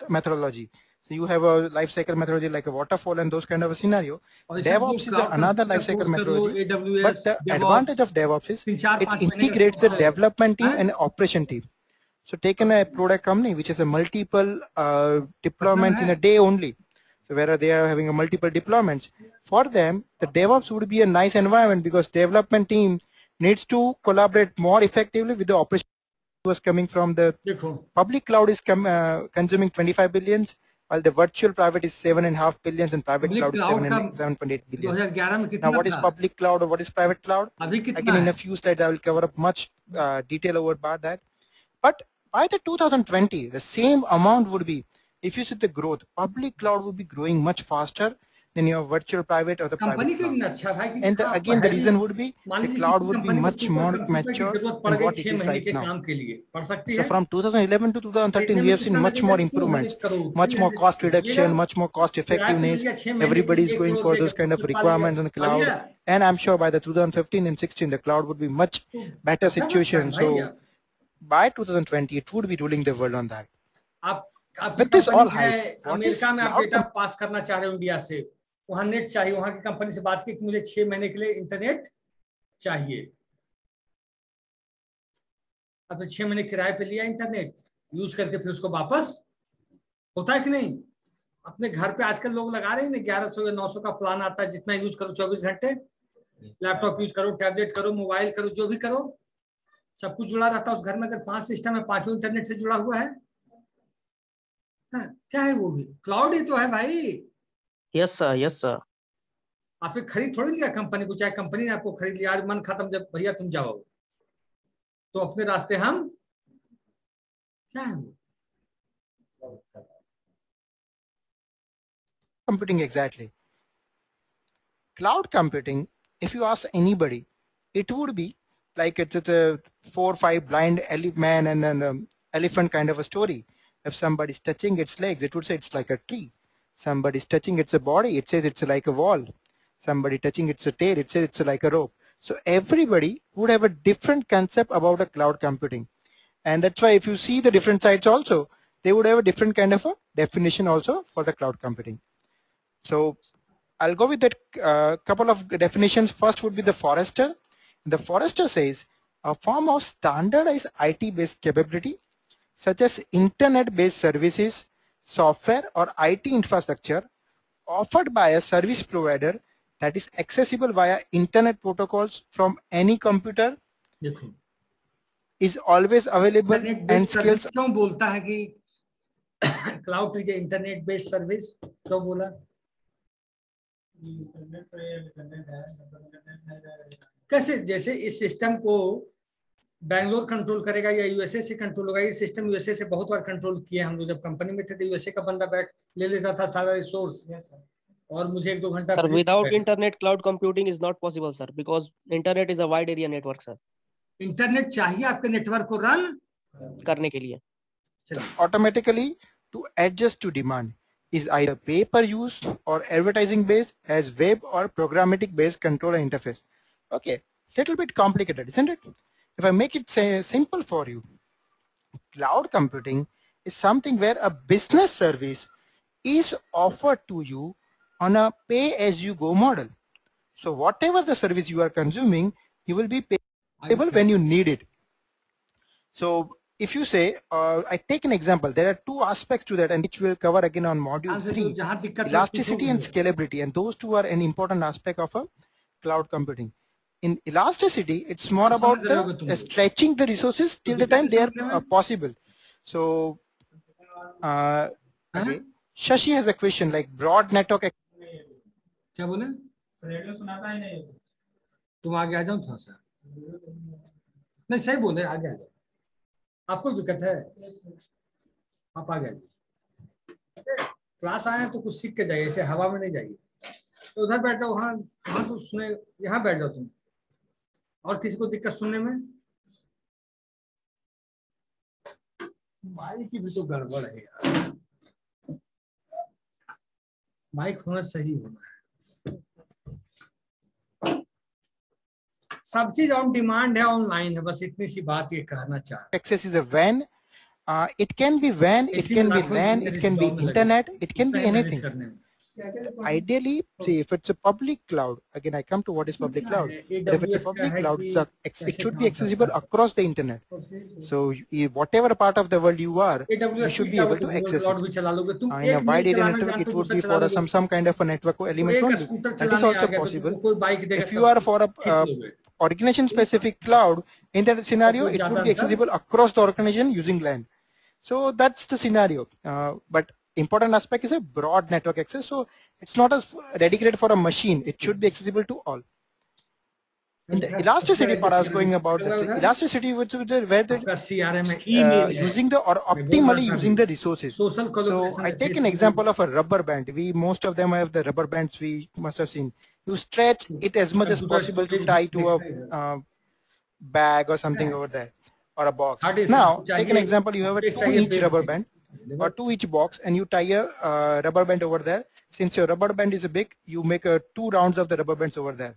methodology. So you have a life cycle methodology like a waterfall and those kind of a scenario. DevOps is another life cycle methodology. But the advantage of DevOps is it integrates the development team and operation team. So taken a product company which is a multiple deployments in a day only. So where they are having a multiple deployments, for them the DevOps would be a nice environment because development team needs to collaborate more effectively with the operation. Was coming from the public cloud is consuming 25 billions, while the virtual private is 7.5 billions and private cloud is 7.8 billion. Now what is public cloud or what is private cloud? Again, in a few slides I will cover up much detail about that. But by the 2020, the same amount would be, if you see the growth, public cloud would be growing much faster than your virtual private or the private cloud. And again, the reason would be the cloud would be much more mature than what it is right now. So from 2011 to 2013, we have seen much more improvements, much more cost reduction, much more cost effectiveness. Everybody is going for those kind of requirements on the cloud. And I'm sure by the 2015 and 16, the cloud would be much better situation. So by 2020, it would be ruling the world on that. With this all hype, America में आप data pass करना चाह रहे हो India से, वहां net चाहिए, वहां की कंपनी से बात की कि मुझे 6 महीने के लिए इंटरनेट चाहिए। अब 6 महीने किराए पे लिया इंटरनेट, यूज करके फिर उसको वापस, होता है कि नहीं? अपने घर पे आजकल लोग लगा रहे हैं ना, 1100 या 900 का प्लान आता है, जितना यूज करो 24 घंटे, लैपटॉप यूज करो, टैबलेट करो, मोबाइल करो, जो भी करो, सब कुछ जुड़ा रहता है उस घर में। अगर 5 सिस्टम है, 5 इंटरनेट से जुड़ा हुआ है, क्या है? वो भी क्लाउड ही तो है भाई। Yes sir, yes sir. आपने खरीद थोड़ी लिया कंपनी को, चाहे कंपनी ने आपको खरीद लिया, आज मन खत्म, जब भैया तुम जाओ तो अपने रास्ते हम, क्या है वो? Computing, exactly. Cloud computing, if you ask anybody, it would be like it's a 4 or 5 blind man and an elephant kind of a story. If somebody's touching its legs, it would say it's like a tree. Somebody's touching its body, it says it's like a wall. Somebody touching its tail, it says it's like a rope. So everybody would have a different concept about a cloud computing. And that's why if you see the different sites also, they would have a different kind of a definition also for the cloud computing. So I'll go with that couple of definitions. First would be the Forrester. The Forrester says a form of standardized IT-based capability such as internet-based services, software or IT infrastructure offered by a service provider that is accessible via internet protocols from any computer, is always available and skills. क्यों बोलता है कि cloud is internet based service? क्यों बोला? कैसे? जैसे इस system को बैंगलोर कंट्रोल करेगा या यूएसए से कंट्रोल होगा। ये सिस्टम यूएसए से बहुत बार कंट्रोल किया हम लोग, जब कंपनी में थे तो यूएसए का बंदा बैठ ले लेता था सारा रिसोर्स, और मुझे 1-2 घंटा Sir, free without internet, cloud computing is not possible, sir, because internet is a wide area network, sir. Internet चाहिए आपके नेटवर्क को रन करने के लिए। Automatically to adjust to demand is either pay per use or advertising based, as web or programmatic based controller interface. Okay, little bit complicated, isn't it? If I make it say simple for you, cloud computing is something where a business service is offered to you on a pay as you go model. So whatever the service you are consuming, you will be payable when you need it. So if you say, I take an example, there are two aspects to that, and which we'll cover again on module 3, elasticity and scalability, and those two are an important aspect of a cloud computing. In elasticity, it's more about the stretching the resources till the time they are possible. So okay. Shashi has a question like broad network. क्या बोले? Radio सुनाता ही नहीं। तुम आगे आ जाओ थोड़ा सा। नहीं सही बोले, आगे आ जाओ। आपको दिक्कत है, आप आ गए। क्लास आए तो कुछ सीख के जाइए, ऐसे हवा में नहीं जाइए। तो उधर बैठ जाओ, वहाँ तो सुने, यहाँ बैठ जाओ तुम। और किसी को दिक्कत सुनने में? माइक की भी तो गड़बड़ है यार, माइक होना सही होना है। सब चीज ऑन डिमांड है, ऑनलाइन है, बस इतनी सी बात ये कहना चाहता। Access is a WAN. It can be WAN, it can be LAN, it can be internet, it can be anything. Ideally, see, if it's a public cloud, again I come to what is public cloud. If it's a public cloud, it should be accessible across the internet. So whatever part of the world you are, you should be able to access it. In a wide area network, it would be for some kind of a network element only. That is also possible. If you are for a organization specific cloud, in that scenario, it would be accessible across the organization using LAN. So that's the scenario. But important aspect is a broad network access. So it's not as dedicated for a machine. It should be accessible to all. In the elasticity part, I was going about that. Elasticity, which is where the using the or optimally using the resources. So I take an example of a rubber band. Most of them have the rubber bands. We must have seen. You stretch it as much as possible to tie to a bag or something over there, or a box. Now take an example. You have a 2-inch rubber band or 2-inch box, and you tie a rubber band over there. Since your rubber band is big, you make 2 rounds of the rubber bands over there.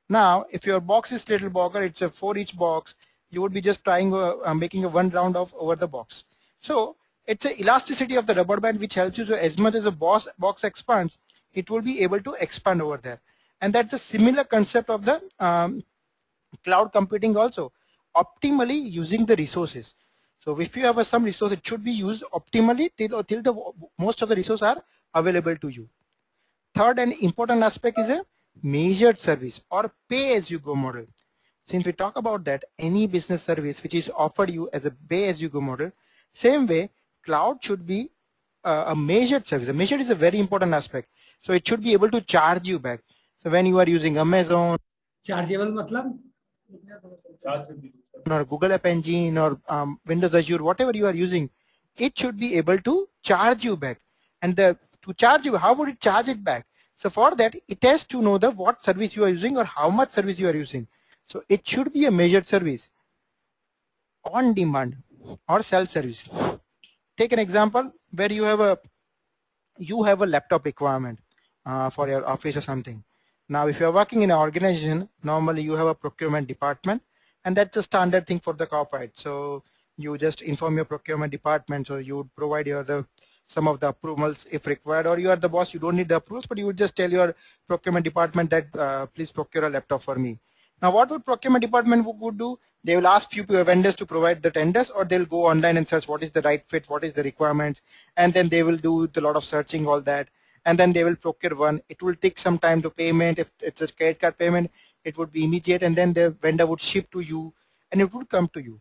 Now, if your box is little bigger, it's a 4-inch box, you would be just trying making a 1 round of over the box. So it's a elasticity of the rubber band which helps you. So as much as a box expands, it will be able to expand over there. And that's a similar concept of the cloud computing also, optimally using the resources. So if you have some resource, it should be used optimally till the most of the resources are available to you. Third and important aspect is a measured service or pay-as-you-go model. Since we talk about that, any business service which is offered you as a pay-as-you-go model, same way, cloud should be a measured service. A measured is a very important aspect. So it should be able to charge you back. So when you are using Amazon, chargeable matlab? Or Google App Engine or Windows Azure, whatever you are using, it should be able to charge you back. And to charge you, how would it charge it back? So for that, it has to know what service you are using or how much service you are using. So it should be a measured service, on demand or self-service. Take an example where you have a laptop requirement for your office or something. Now, if you are working in an organization, normally you have a procurement department, and that's a standard thing for the corporate. So you just inform your procurement department, so you would provide some of the approvals if required, or you are the boss, you don't need the approvals, but you would just tell your procurement department that please procure a laptop for me. Now what would procurement department would do? They will ask few vendors to provide the tenders, or they'll go online and search what is the right fit, what is the requirements, and then they will do a lot of searching, all that, and then they will procure one. It will take some time to payment. If it's a credit card payment, it would be immediate, and then the vendor would ship to you and it would come to you.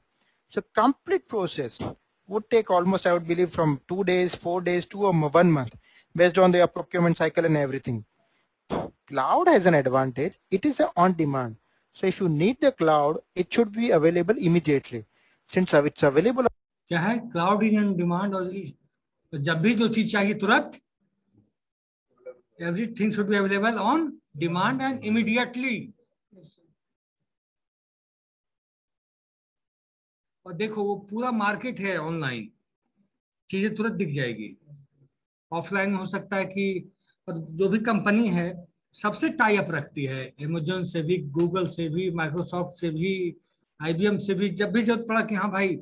So complete process would take almost, I would believe, from 2 days, 4 days to 1 month based on their procurement cycle and everything. Cloud has an advantage. It is on demand. So if you need the cloud, it should be available immediately. Since it's available. क्या है, cloud is in demand, और जब भी जो चीज चाहिए तुरंत, everything should be available on demand and immediately. और देखो वो पूरा मार्केट है ऑनलाइन, चीजें तुरंत दिख जाएगी। ऑफलाइन में हो सकता है कि, और जो भी कंपनी है सबसे टाई अप रखती है, अमेजोन से भी, गूगल से भी, माइक्रोसॉफ्ट से भी, IBM से भी। जब भी जरूरत पड़ा कि हाँ भाई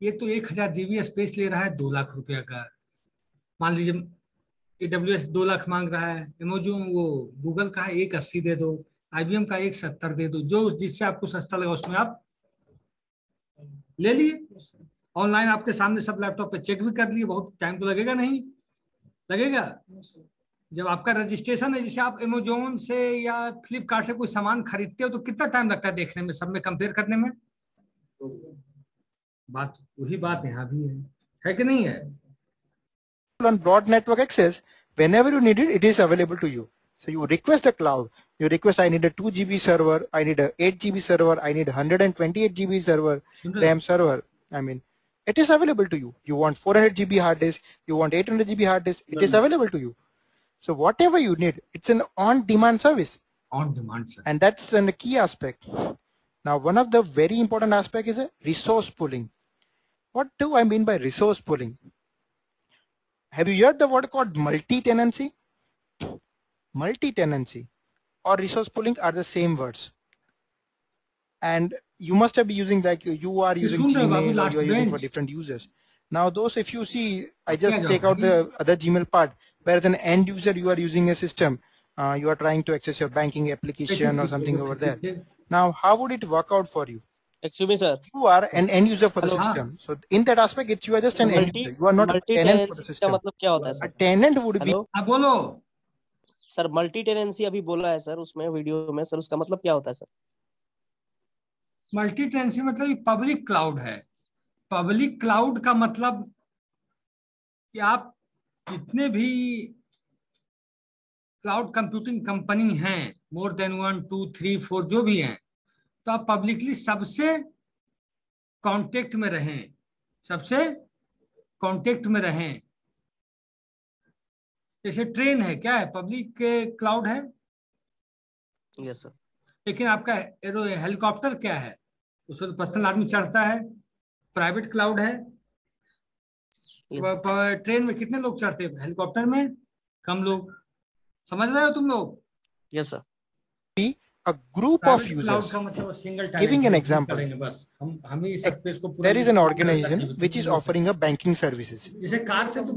ये तो 1000 GB स्पेस ले रहा है 2 लाख रुपया का, मान लीजिए AWS 2 लाख मांग रहा है, अमेजोन वो गूगल का है 180 दे दो, IBM का 170 दे दो, जो जिससे आपको सस्ता लगा उसमें आप ले लिए। ऑनलाइन आपके सामने सब लैपटॉप पे चेक भी कर लिए, बहुत टाइम तो लगेगा नहीं, लगेगा। जब आपका रजिस्ट्रेशन है, जैसे आप अमेजोन से या फ्लिपकार्ट से कोई सामान खरीदते हो तो कितना टाइम लगता है देखने में, सब में कंपेयर करने में। बात वही बात यहाँ भी है कि नहीं है? On broad network access, whenever you need it, it is available to you. So you request the cloud. You request, I need a 2 GB server, I need a 8 GB server, I need 128 GB server, RAM server. I mean, it is available to you. You want 400 GB hard disk, you want 800 GB hard disk, it is available to you. So whatever you need, it's an on-demand service. On-demand service. And that's a key aspect. Now, one of the very important aspects is a resource pooling. What do I mean by resource pooling? Have you heard the word called multi-tenancy? Multi-tenancy or resource pooling are the same words. And you must have been using, like you are using Gmail, or you are using for different users. Now those, if you see, I just take out the other Gmail part, where as an end user you are using a system, you are trying to access your banking application or something over there. Now how would it work out for you? Excuse me, sir. You are an end user for the system. So in that aspect, you are just an end user. You are not a tenant for the system. मतलब क्या होता है sir? A tenant would be. बोलो sir, multi tenancy अभी बोला है sir उसमें video में, सर उसका मतलब क्या होता है सर? मल्टी टेनेंसी मतलब पब्लिक क्लाउड है। पब्लिक क्लाउड का मतलब कि आप जितने भी क्लाउड कंप्यूटिंग कंपनी हैं, मोर देन 1 2 3 4 जो भी हैं, तो आप पब्लिकली सबसे कांटेक्ट में रहें, सबसे कांटेक्ट में रहें। जैसे ट्रेन है, क्या है, पब्लिक क्लाउड है। Yes sir. लेकिन आपका हेलीकॉप्टर क्या है, उसमें तो पर्सनल आदमी चढ़ता है, प्राइवेट क्लाउड है। ट्रेन में कितने लोग चढ़ते हैं, हेलीकॉप्टर में कम लोग। समझ रहे हो तुम लोग? Yes sir. A group of users. Giving an example, there is an organization which is offering a banking services.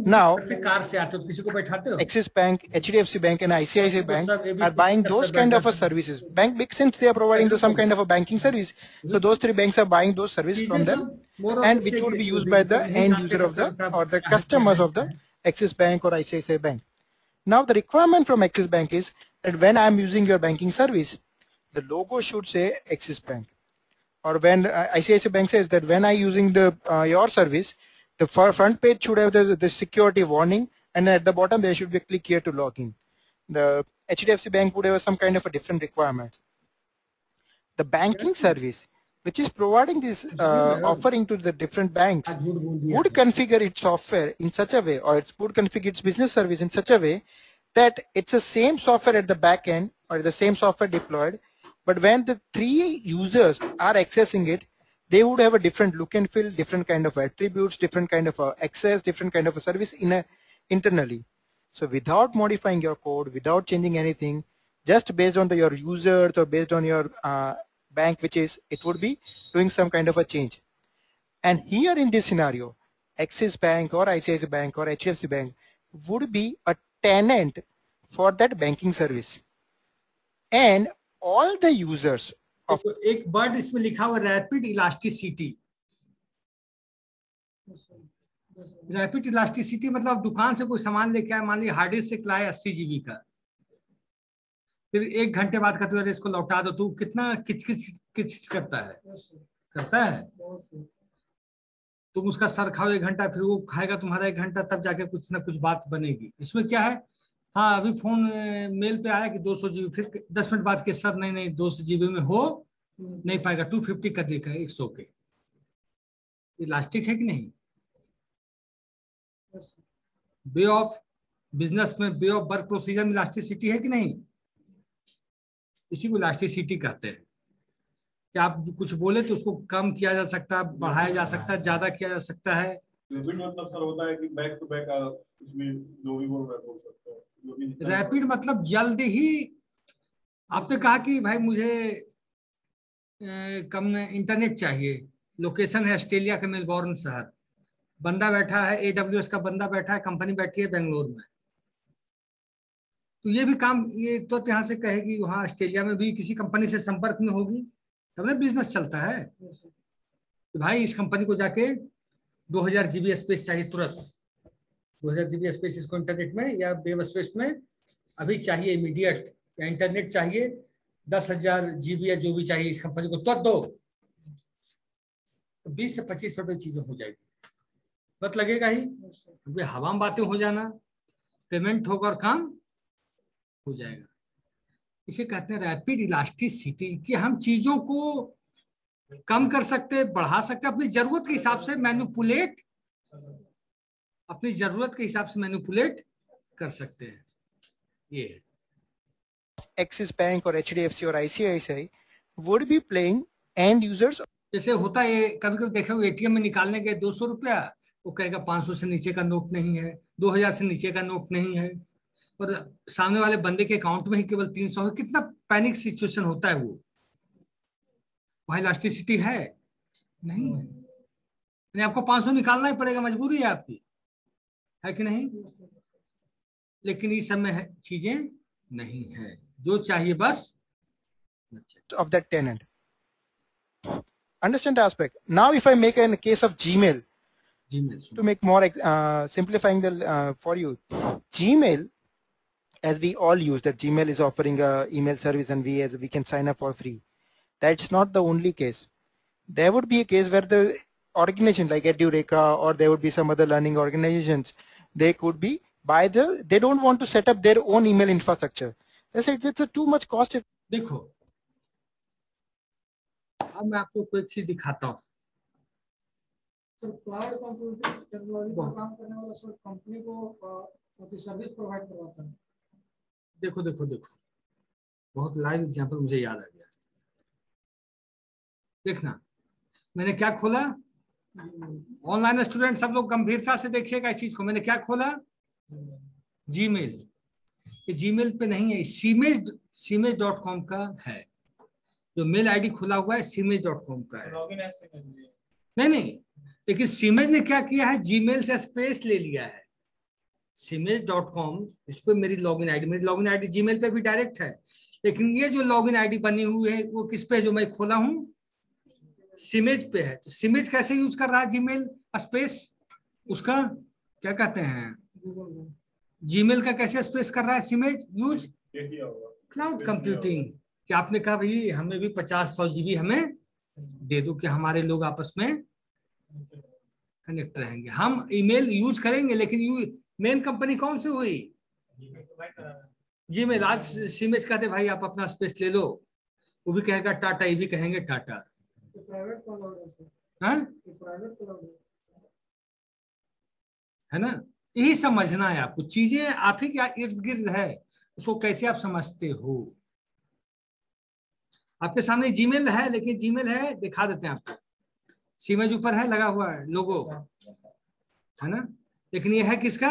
Now, Axis Bank, HDFC Bank, and ICICI Bank are buying those kind of a services. Bank, since they are providing some kind of a banking service, so those three banks are buying those services from them, and which would be used by the end user of the, or the customers of the Axis Bank or ICICI Bank. Now, the requirement from Axis Bank is that when I am using your banking service, the logo should say Axis Bank, or when ICICI Bank says that when I using the your service, the front page should have the security warning, and at the bottom there should be a click here to log in. The HDFC Bank would have some kind of a different requirement. The banking service, which is providing this offering to the different banks, would configure its software in such a way, or it would configure its business service in such a way that it's the same software at the back end, or the same software deployed. But when the three users are accessing it, they would have a different look and feel, different kind of attributes, different kind of access, different kind of a service internally. So without modifying your code, without changing anything, just based on your users or based on your bank, which is, it would be doing some kind of a change. And here in this scenario, Axis Bank or ICICI Bank or HDFC Bank would be a tenant for that banking service. And all the users of एक word इसमें लिखा हुआ rapid elasticity. Rapid elasticity मतलब दुकान से कोई सामान लेके आए, मान लीजिए हार्ड डिस्क से लाए 80 GB का, फिर 1 घंटे बाद कहते हो इसको लौटा दो, तो कितना किच करता है। तुम उसका सर खाओ 1 घंटा, फिर वो खाएगा तुम्हारा 1 घंटा, तब जाके कुछ ना कुछ बात बनेगी। इसमें क्या है, हाँ अभी फोन मेल पे आया कि 200 जीबी, फिर 10 मिनट बाद के सर नहीं 200 जीबी में हो नहीं पाएगा, 250 कर देगा 100 के। इलास्टिक है कि नहीं? वे ऑफ बिजनेस में, वे ऑफ वर्क प्रोसीजर में इलास्टिसिटी है कि नहीं? इसी को इलास्टिसिटी कहते हैं कि आप कुछ बोले तो उसको कम किया जा सकता है, बढ़ाया जा सकता है, ज्यादा किया जा सकता है। रैपिड मतलब सर होता है कि बैक टू बैक कुछ भी जो भी बोल सकते हैं। रैपिड मतलब जल्द ही। आपने कहा कि भाई मुझे कम इंटरनेट चाहिए, लोकेशन है ऑस्ट्रेलिया के मेलबोर्न शहर, बंदा बैठा है AWS का बंदा बैठा है, कंपनी बैठी है बेंगलोर में, तो ये भी काम, ये तो यहाँ से कहेगी वहाँ ऑस्ट्रेलिया में भी किसी कंपनी से संपर्क में होगी तब ना बिजनेस चलता है। तो भाई इस कंपनी को जाके 2000 जीबी स्पेस चाहिए तुरंत, 2000 जीबी स्पेस इसको इंटरनेट में या वेब स्पेस में अभी चाहिए इमीडिएट, या इंटरनेट चाहिए 10,000 जीबी या जो भी चाहिए इस कंपनी को तुरंत दो, तो 20 से 25 रुपए चीजें हो जाएगी, पता लगेगा ही, क्योंकि हवा में बातें हो जाना, पेमेंट होगा और काम हो जाएगा। इसे कहते हैं रैपिड इलास्टिसिटी, कि हम चीजों को कम कर सकते, बढ़ा सकते, अपनी जरूरत के हिसाब से मैनिपुलेट, अपनी जरूरत के हिसाब से मैनिपुलेट कर सकते हैं। ये Axis Bank or HDFC or ICICI would be playing end users. जैसे होता है कभी कभी देखो ATM में निकालने के 200 रुपया, वो कहेगा 500 से नीचे का नोट नहीं है, 2000 से नीचे का नोट नहीं है, और सामने वाले बंदे के अकाउंट में ही केवल 300 है। कितना पैनिक सिचुएशन होता है वो। वहां इलास्टिसिटी है नहीं है, यानी आपको 500 निकालना ही पड़ेगा, मजबूरी है आपकी, है कि नहीं? लेकिन इस समय है, चीजें नहीं है, जो चाहिए बस of that tenant. Understand the aspect. Now if I make a case of Gmail, to make more simplifying the for you, Gmail, as we all use that, Gmail is offering a email service and we can sign up for free. That's not the only case. There would be a case where the organization like Edureka, or there would be some other learning organizations, they could be they don't want to set up their own email infrastructure. They say it's a too much cost. देखो अब मैं आपको कोई चीज दिखाता हूँ। Sir cloud computing technology पर काम करने वाला सर कंपनी को सर्विस प्रोवाइड करवाता है। देखो देखो देखो, बहुत लाइव एग्जांपल मुझे याद आ गया। देखना, मैंने क्या खोला, ऑनलाइन स्टूडेंट सब लोग गंभीरता से देखिएगा इस चीज को। मैंने क्या खोला, जीमेल। ये जीमेल पे नहीं है, सीमेज.com का है, जो मेल आईडी खुला हुआ है सीमेज.com का है। नहीं, लेकिन सीमेज ने क्या किया है, जीमेल से स्पेस ले लिया है। सीमेज.com, इस पे मेरी लॉगिन आईडी जीमेल पे भी डायरेक्ट है, लेकिन ये जो लॉगिन आईडी बनी हुई है वो किस पे, जो मैं खोला हूं सीमेज पे है। तो सीमेज कैसे यूज कर रहा है जीमेल स्पेस, उसका क्या कहते हैं, जीमेल का कैसे स्पेस कर रहा है सीमेज यूज, क्लाउड कंप्यूटिंग। कि आपने कहा भाई हमें भी 50-100 जीबी हमें दे दो कि हमारे लोग आपस में कनेक्ट रहेंगे, हम ईमेल यूज करेंगे, लेकिन मेन कंपनी कौन सी हुई, जीमेल। आज सीमेज कहते भाई आप अपना स्पेस ले लो, वो भी कहेगा टाटा, ये भी कहेंगे टाटा, है ना। यही समझना है आपको, चीजें आप ही क्या इर्द गिर्द है, उसको कैसे आप समझते हो। आपके सामने जीमेल है, लेकिन जीमेल है, दिखा देते हैं आपको, सीमेज ऊपर है लगा हुआ है लोगो, है ना, लेकिन ये है किसका,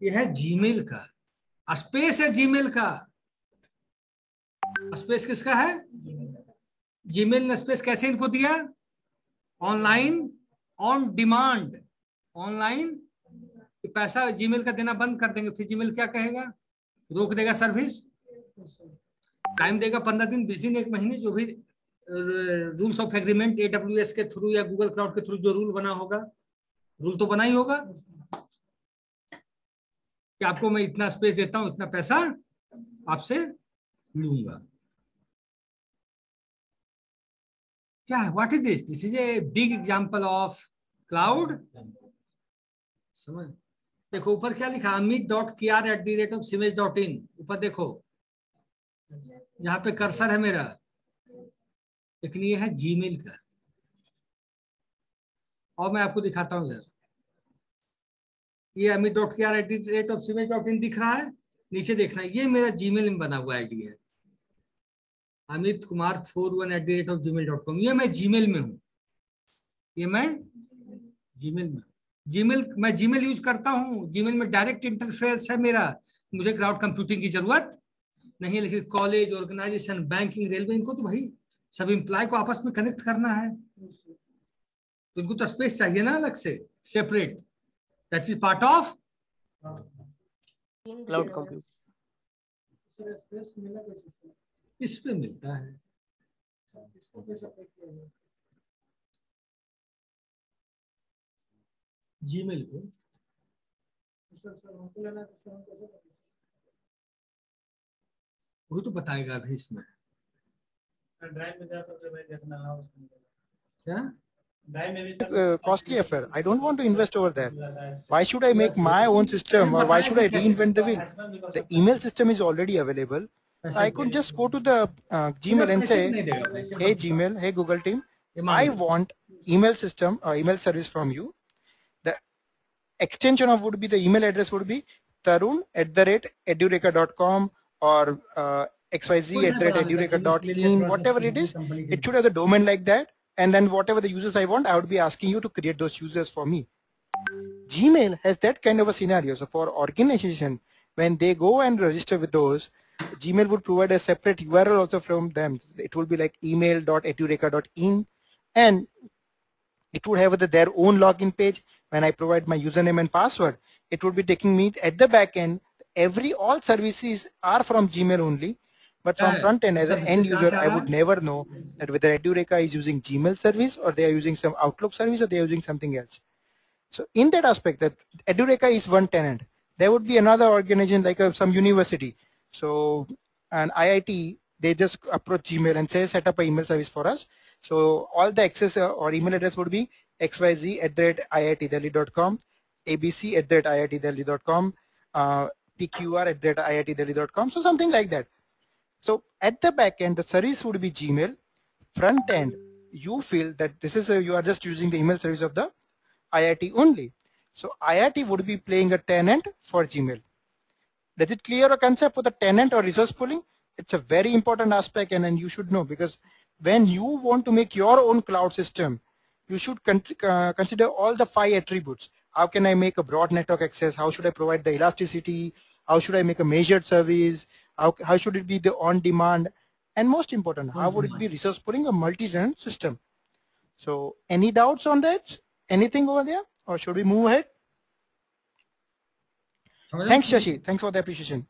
ये है जीमेल का, स्पेस है जीमेल का। स्पेस किसका है, जीमेल ने स्पेस कैसे इनको दिया, ऑनलाइन ऑन डिमांड। ऑनलाइन पैसा जीमेल का देना बंद कर देंगे, फिर जीमेल क्या कहेगा, रोक देगा सर्विस, टाइम देगा 15 दिन, 20 दिन, 1 महीने, जो भी रूल्स ऑफ एग्रीमेंट AWS के थ्रू या गूगल क्लाउड के थ्रू जो रूल बना होगा, रूल तो बना ही होगा कि आपको मैं इतना स्पेस देता हूं, इतना पैसा आपसे लूंगा। क्या है, what is this is a big example of cloud. समझ, देखो ऊपर क्या लिखा, amit.kr@simage.in, ऊपर देखो जहां पे कर्सर है मेरा, लेकिन ये है जीमेल का। और मैं आपको दिखाता हूं सर, ये amit.kr@simage.in दिख रहा है, नीचे देखना ये मेरा जीमेल में बना हुआ आईडी है, amitkumar41@gmail.com। ये मैं जीमेल में हूं, ये मैं जीमेल में, जीमेल मैं जीमेल यूज करता हूं, जीमेल में डायरेक्ट इंटरफेस है मेरा, मुझे क्लाउड कंप्यूटिंग की जरूरत नहीं है। लेकिन कॉलेज, ऑर्गेनाइजेशन, बैंकिंग, रेलवे, इनको तो भाई सब एम्प्लॉय को आपस में कनेक्ट करना है, तो इनको तो स्पेस चाहिए ना अलग से, separate. That is part of cloud compute. Sir space मिला कैसे? इस पे मिलता है। इसको कैसे अप्लाई किया जाए? जीमेल को सर हमको लेना है तो सर हम कैसे करें? वो तो बताएगा अभी इसमें। ड्राइव में जा सकते भाई, देखना है उसमें क्या ड्राइव में भी costly affair. I don't want to invest over there. Why should I make my own system, or why should I reinvent the wheel? The email system is already available. I could just go to the Gmail and say, hey Gmail, hey Google team, I want email system or email service from you. The extension of would be, the email address would be tarun@edureka.com or xyz@edureka.in, whatever it is. It should have the domain like that, and then whatever the users I want, I would be asking you to create those users for me. Gmail has that kind of a scenario. So for organization, when they go and register with those, Gmail would provide a separate URL also from them. It will be like email.edureka.in, and it would have their own login page. When I provide my username and password, it would be taking me at the back end. All services are from Gmail only, but from front end, as an end user, I would never know that whether Edureka is using Gmail service, or they are using some Outlook service, or they are using something else. So in that aspect, that Edureka is one tenant. There would be another organization like some university. So an IIT, they just approach Gmail and say, set up an email service for us. So all the access or email address would be xyz@iitdelhi.com, abc@iitdelhi.com, pqr@iitdelhi.com, so something like that. So at the back end, the service would be Gmail. Front end, you feel that this is you are just using the email service of the IIT only. So IIT would be playing a tenant for Gmail. Does it clear a concept for the tenant or resource pooling? It's a very important aspect, and you should know, because when you want to make your own cloud system, you should consider all the 5 attributes. How can I make a broad network access? How should I provide the elasticity? How should I make a measured service? How should it be the on demand? And most important, how would it be resource pooling a multi-tenant system? So any doubts on that? Anything over there? Or should we move ahead? Thanks, Shashi. Thanks for the appreciation.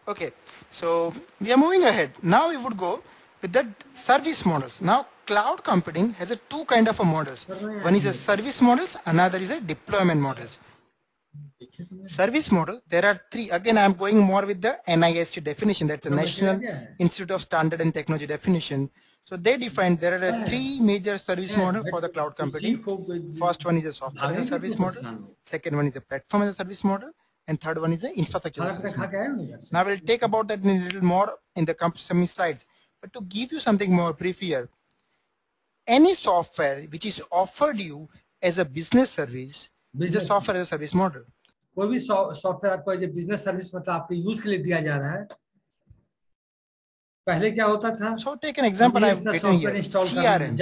Okay, so we are moving ahead. Now we would go with the service models. Now cloud computing has a 2 kind of a models. One is a service models, another is a deployment models. Service model, there are 3. Again, I am going more with the NIST definition. That's the National Institute of Standard and Technology definition. So they defined there are 3 major service models for the cloud computing. First one is a software as a service model. Second one is a platform as a service model. And third one is the infrastructure. Now we'll take about that in a little more in the coming slides. But to give you something more brief here, any software which is offered you as a business service is a software as a service model. कोई भी software आपको as a business service मतलब आपके use के लिए दिया जा रहा है। पहले क्या होता था? So take an example I've written here. CRM,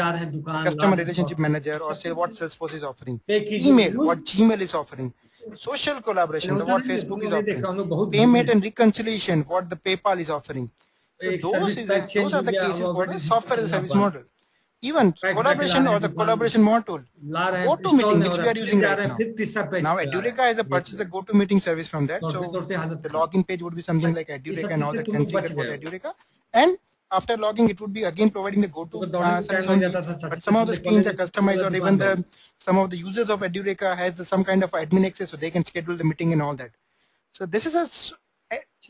customer relationship manager, or say what Salesforce is offering. Email, what Gmail is offering. Social collaboration, what Facebook is offering. Payment and reconciliation, what the PayPal is offering. So those are the cases what is software as a service model. Even collaboration or the collaboration module, GoToMeeting, which we are using right now. Now Edureka has purchased the GoToMeeting service from that. So the login page would be something like Edureka and all that configured for Edureka. And after logging, it would be again providing the GoTo service only. But some of the screens are customized, or even some of the users of Edureka has some kind of admin access, so they can schedule the meeting and all that. So this is a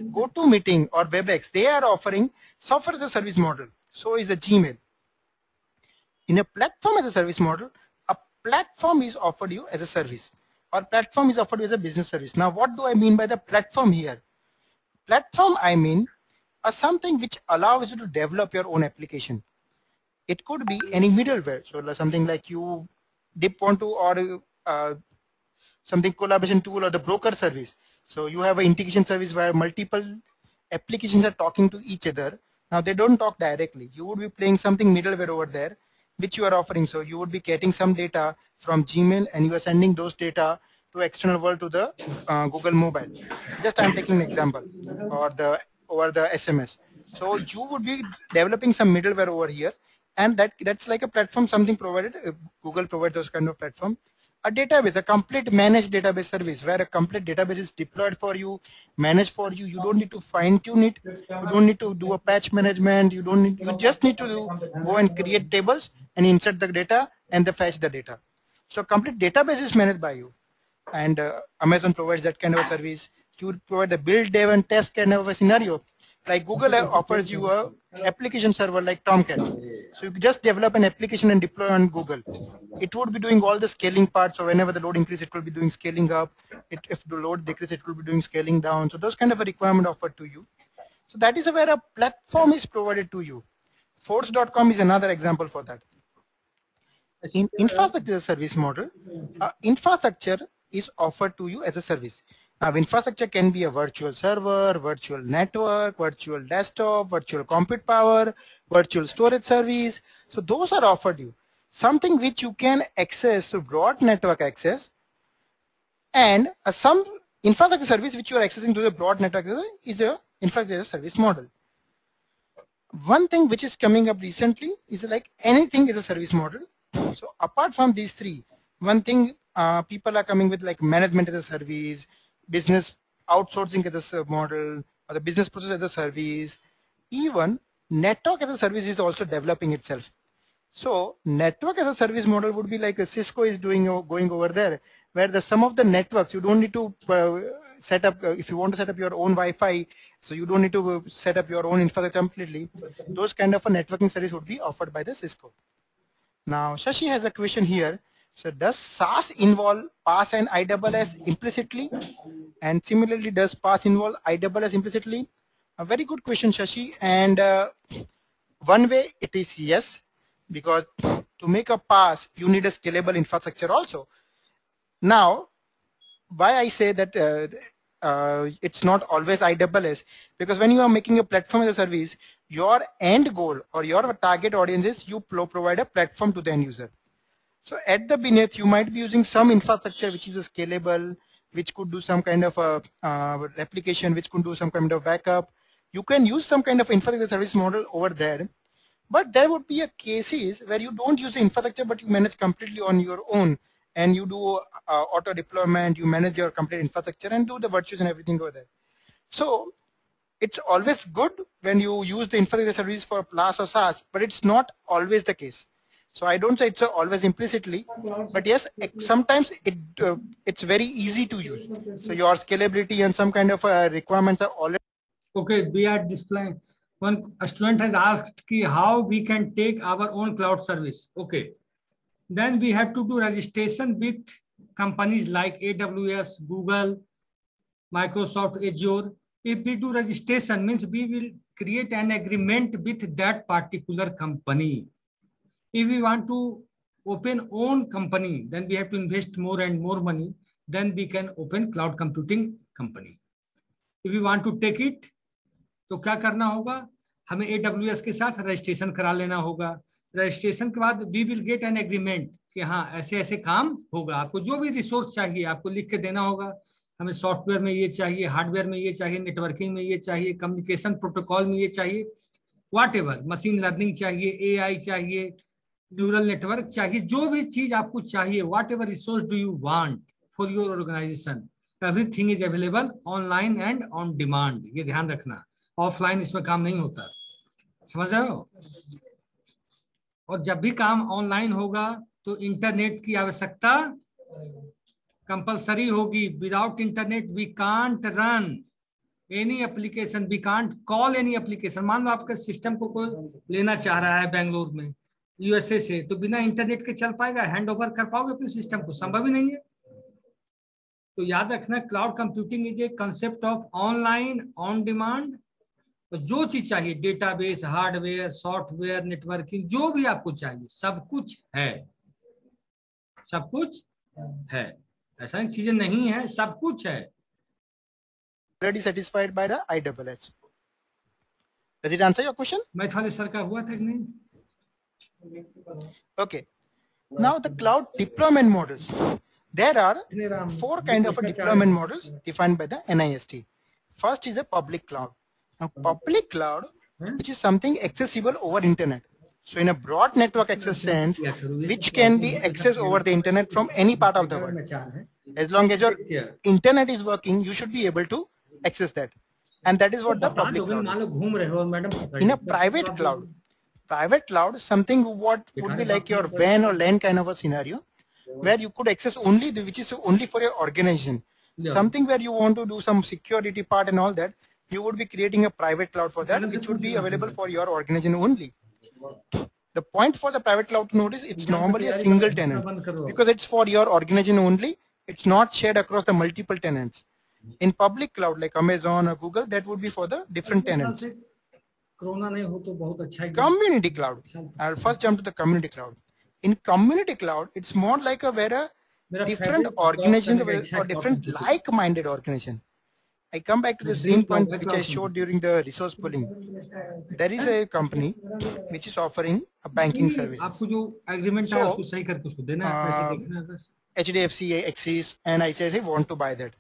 GoToMeeting or WebEx. They are offering software as a service model. So is the Gmail. In a platform as a service model, a platform is offered you as a service, or platform is offered you as a business service. Now, what do I mean by the platform here? Platform, I mean something which allows you to develop your own application. It could be any middleware, so something like you dip onto, or something collaboration tool, or the broker service. So you have an integration service where multiple applications are talking to each other. Now they don't talk directly. You would be playing something middleware over there, which you are offering. So you would be getting some data from Gmail, and you are sending those data to external world, to the Google Mobile. Just I'm taking an example, or over the SMS. So you would be developing some middleware over here, and that's like a platform, something provided. Google provides those kind of platform. A database, a complete managed database service, where a complete database is deployed for you, managed for you. You don't need to fine tune it. You don't need to do a patch management. You just need to go and create tables and insert the data and fetch the data. So complete database is managed by you. And Amazon provides that kind of a service. You provide the build, dev, and test kind of a scenario. Like Google offers you a application server like Tomcat. So you just develop an application and deploy on Google. It would be doing all the scaling parts. So whenever the load increases, it will be doing scaling up. If the load decreases, it will be doing scaling down. So those kind of a requirement offered to you. So that is where a platform is provided to you. Force.com is another example for that. In infrastructure service model, infrastructure is offered to you as a service. Now, infrastructure can be a virtual server, virtual network, virtual desktop, virtual compute power, virtual storage service. So those are offered you. Something which you can access through broad network access, and some infrastructure service which you are accessing to the broad network is the infrastructure service model. One thing which is coming up recently is like anything is a service model. So apart from these three, one thing people are coming with like management as a service, business outsourcing as a model, or the business process as a service. Even network as a service is also developing itself. So network as a service model would be like a Cisco is doing, going over there, where some of the networks you don't need to set up. If you want to set up your own Wi-Fi, so you don't need to set up your own infrastructure completely. Those kind of a networking service would be offered by the Cisco. Now Shashi has a question here. So does SaaS involve PaaS and IaaS implicitly? And similarly, does PaaS involve IaaS implicitly? A very good question, Shashi. And one way it is yes, because to make a PaaS, you need a scalable infrastructure also. Now, why I say that it's not always IaaS, because when you are making a platform as a service, your end goal or your target audience is you provide a platform to the end user. So at the beneath, you might be using some infrastructure which is scalable, which could do some kind of a replication, which could do some kind of backup. You can use some kind of infrastructure service model over there, but there would be cases where you don't use the infrastructure, but you manage completely on your own, and you do auto deployment, you manage your complete infrastructure and do the virtues and everything over there. So it's always good when you use the infrastructure service for PaaS or SaaS, but it's not always the case. So I don't say it's always implicitly, but yes, sometimes it's very easy to use. So your scalability and some kind of requirements are already. Okay, we are displaying. A student has asked how we can take our own cloud service. Okay, then we have to do registration with companies like AWS, Google, Microsoft Azure. If we do registration, means we will create an agreement with that particular company. If we want to open own company, then we have to invest more and more money. Then we can open cloud computing company. If we want to take it, तो क्या करना होगा? हमें AWS के साथ registration करा लेना होगा. रजिस्ट्रेशन के बाद we will get an agreement कि हाँ ऐसे ऐसे काम होगा. आपको जो भी रिसोर्स चाहिए आपको लिख के देना होगा. हमें सॉफ्टवेयर में ये चाहिए, हार्डवेयर में ये चाहिए, नेटवर्किंग में ये चाहिए, कम्युनिकेशन प्रोटोकॉल में ये चाहिए, व्हाटएवर, मशीन लर्निंग चाहिए, AI चाहिए, न्यूरल नेटवर्क चाहिए, जो भी चीज आपको चाहिए, whatever resource do you want for your organization, everything is available online and on demand. ये ध्यान रखना, ऑफलाइन इसमें काम नहीं होता, समझ रहे हो? और जब भी काम ऑनलाइन होगा तो इंटरनेट की आवश्यकता कंपलसरी होगी. Without internet we can't run. Any application, we can't call any application. मान लो आपके सिस्टम को कोई लेना चाह रहा है बेंगलोर में यूएसए से, तो बिना इंटरनेट के चल पाएगा? हैंड ओवर कर पाओगे अपने सिस्टम को? संभव ही नहीं है। तो याद रखना, cloud computing is a concept of online on demand. तो जो चीज चाहिए, डेटाबेस, हार्डवेयर, सॉफ्टवेयर, नेटवर्किंग, जो भी आपको चाहिए सब कुछ है, सब कुछ है। ऐसा चीजें नहीं है, सब कुछ है। Already satisfied by the IaaS. Does it answer your question? Math वाले सर का हुआ था कि नहीं? Okay. Now the cloud deployment models. There are 4 kind of deployment models defined by the NIST. First is the public cloud. Now public cloud, which is something accessible over internet. So in a broad network access sense, which can be accessed over the internet from any part of the world. As long as your internet is working, you should be able to access that. And that is what the public cloud is. In a private cloud is something what would be like your WAN or LAN kind of a scenario, where you could access only which is only for your organization. Something where you want to do some security part and all that, you would be creating a private cloud for that, which would be available for your organization only. The point for the private cloud to notice, it's normally a single tenant because it's for your organization only. It's not shared across the multiple tenants. In public cloud like Amazon or Google, that would be for the different tenants. Community cloud. I'll first jump to the community cloud. In community cloud, it's more like a where a different organization or different like-minded organization. I come back to the same point which I showed during the resource pooling. There is a company which is offering a banking service. So, HDFC, Axis, and ICICI want to buy that.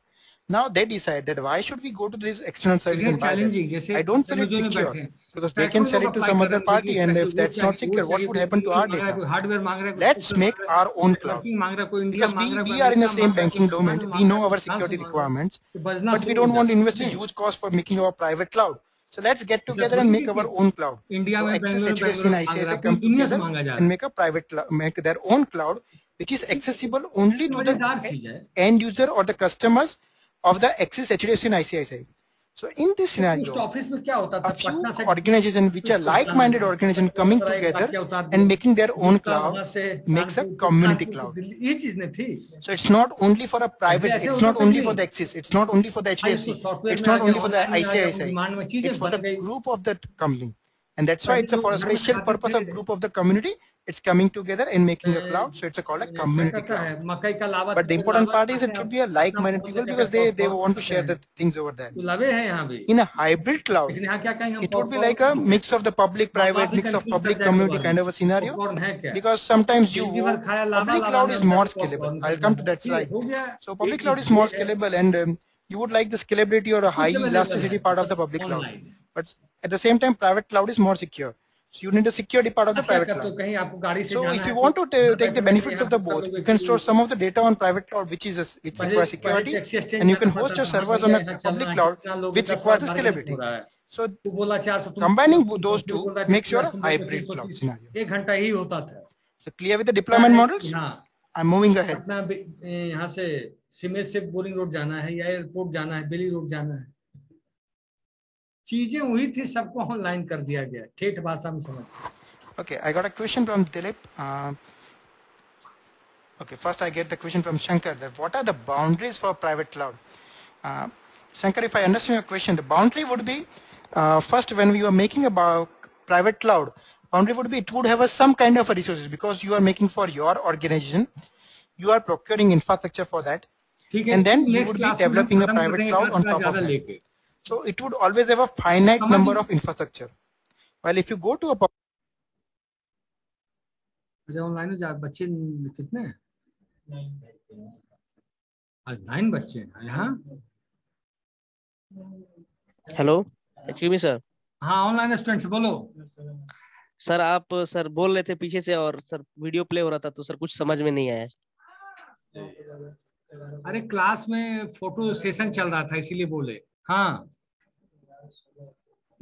Now they decide that why should we go to this external service and buy that? I don't feel it secure because they can sell it to some other party, and if that's not secure, what would happen to our data? Let's make our own cloud. Because we are in the same banking domain, we know our security requirements, but we don't want to invest a huge cost for making our private cloud. So let's get together and make our own cloud. So Axis, HDFC, and ICICI come together and make a private cloud, make their own cloud, which is accessible only to the end user or the customers of the Axis, HDFC, and ICICI. So in this scenario, a few organizations which are like-minded organizations coming together and making their own cloud makes a community cloud. So it's not only for a private, it's not only for the Axis, it's not only for the HDFC, it's not only for the ICICI, it's for the group of the company. And that's why it's for a special purpose of group of the community. It's coming together and making a cloud, so it's called a community cloud. But the important part is it should be a like-minded people because they want to share the things over there. In a hybrid cloud, it would be like a mix of the public-private, mix of public-community kind of a scenario. Because sometimes public cloud is more scalable. I'll come to that slide. So public cloud is more scalable, and you would like the scalability or a high elasticity part of the public cloud. But at the same time, private cloud is more secure. So you need a security part of the private cloud. So if you want to take the benefits of the both, you can store some of the data on private cloud, which requires security, and you can host your servers on a public cloud, which requires scalability. So combining those two makes your hybrid cloud scenario. So clear with the deployment models? I'm moving ahead. यहाँ से सिमेज से boring road जाना है या airport जाना है, बेली road जाना है, चीजें वही थी, सबको ऑनलाइन कर दिया गया, ठेठ भाषा में समझ. Okay, I got a question from Dilip. Okay, first I get the question from Shankar that what are the boundaries for private cloud? Shankar, if I understand your question, the boundary would be first when we are making about private cloud, boundary would be it would have some kind of a resources because you are making for your organization, you are procuring infrastructure for that, and then you would be developing a private cloud on top of that. So it would always have a finite number of infrastructure. While if you go to a online बच्चे कितने हैं? आज 9 बच्चे हैं यहाँ. Hello, excuse me sir. हाँ, online students बोलो. Sir आप सर बोल रहे थे पीछे से और सर वीडियो प्ले हो रहा था तो सर कुछ समझ में नहीं आया. अरे क्लास में फोटो सेशन चल रहा था इसीलिए बोले. हाँ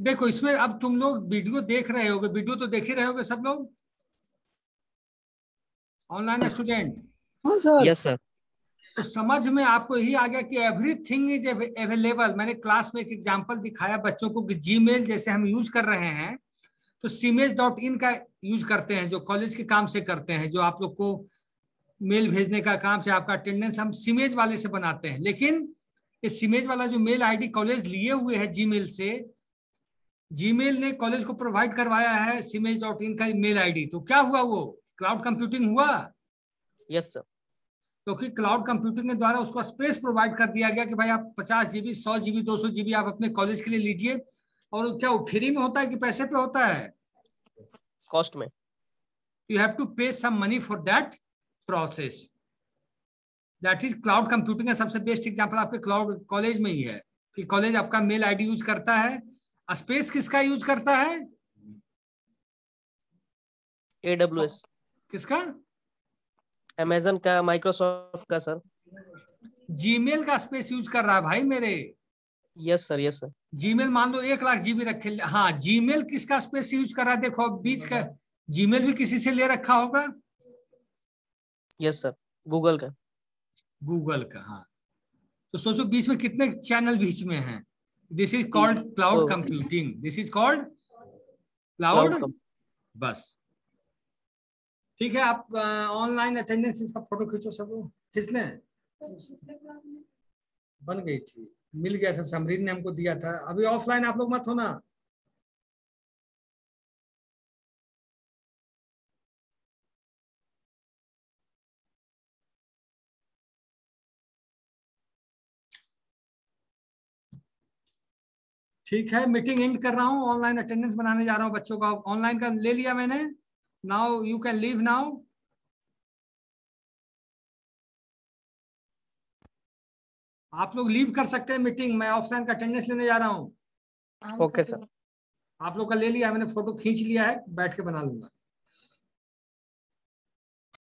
देखो, इसमें अब तुम लोग वीडियो देख रहे होगे, वीडियो तो देख ही रहे होगे सब लोग ऑनलाइन स्टूडेंट. Yes sir. तो समझ में आपको यही आ गया कि एवरीथिंग इज अवेलेबल। मैंने क्लास में एक एग्जांपल दिखाया बच्चों को कि जीमेल जैसे हम यूज कर रहे हैं तो सीमेज.in का यूज करते हैं, जो कॉलेज के काम से करते हैं, जो आप लोग को मेल भेजने का काम से आपका अटेंडेंस हम सीमेज वाले से बनाते हैं। लेकिन इस सीमेज वाला जो मेल आईडी कॉलेज लिए हुए है जीमेल से, जीमेल ने कॉलेज को प्रोवाइड करवाया है सीमेज.in का मेल आईडी, तो क्या हुआ, वो क्लाउड कंप्यूटिंग हुआ। Yes sir. क्योंकि क्लाउड कंप्यूटिंग के द्वारा उसको स्पेस प्रोवाइड कर दिया गया कि भाई आप 50 GB 100 GB 200 GB आप अपने कॉलेज के लिए लीजिए। और क्या वो फ्री में होता है कि पैसे पे होता है? कॉस्ट में। You have to pay some money for that process. That is cloud computing का सबसे बेस्ट एग्जांपल आपके क्लाउड कॉलेज में ही है कि कॉलेज आपका मेल आईडी यूज करता है। स्पेस किसका यूज करता है? AWS। किसका? अमेजन का, माइक्रोसॉफ्ट का सर। जीमेल का स्पेस यूज कर रहा है भाई मेरे। Yes sir, yes sir. Gmail मान लो 1 लाख GB रखे, हाँ जीमेल किसका स्पेस यूज कर रहा है? देखो बीच का जीमेल भी किसी से ले रखा होगा। यस सर, गूगल का। गूगल का, हाँ। तो सोचो बीच में कितने चैनल बीच में हैं। This is called cloud computing, this is called cloud. बस ठीक है, आप ऑनलाइन अटेंडेंस का फोटो खींचो, सब लोग खींच लें। बन गई थी, मिल गया था, समरीन ने हमको दिया था। अभी ऑफलाइन आप लोग मत हो ना। ठीक है, मीटिंग एंड कर रहा हूँ, ऑनलाइन अटेंडेंस बनाने जा रहा हूँ बच्चों का। ऑनलाइन का ले लिया मैंने। Now you can leave now. आप लोग लीव कर सकते हैं मीटिंग, मैं ऑफलाइन का अटेंडेंस लेने जा रहा हूँ। Okay sir. आप लोग का ले लिया मैंने, फोटो खींच लिया है, बैठ के बना लूंगा।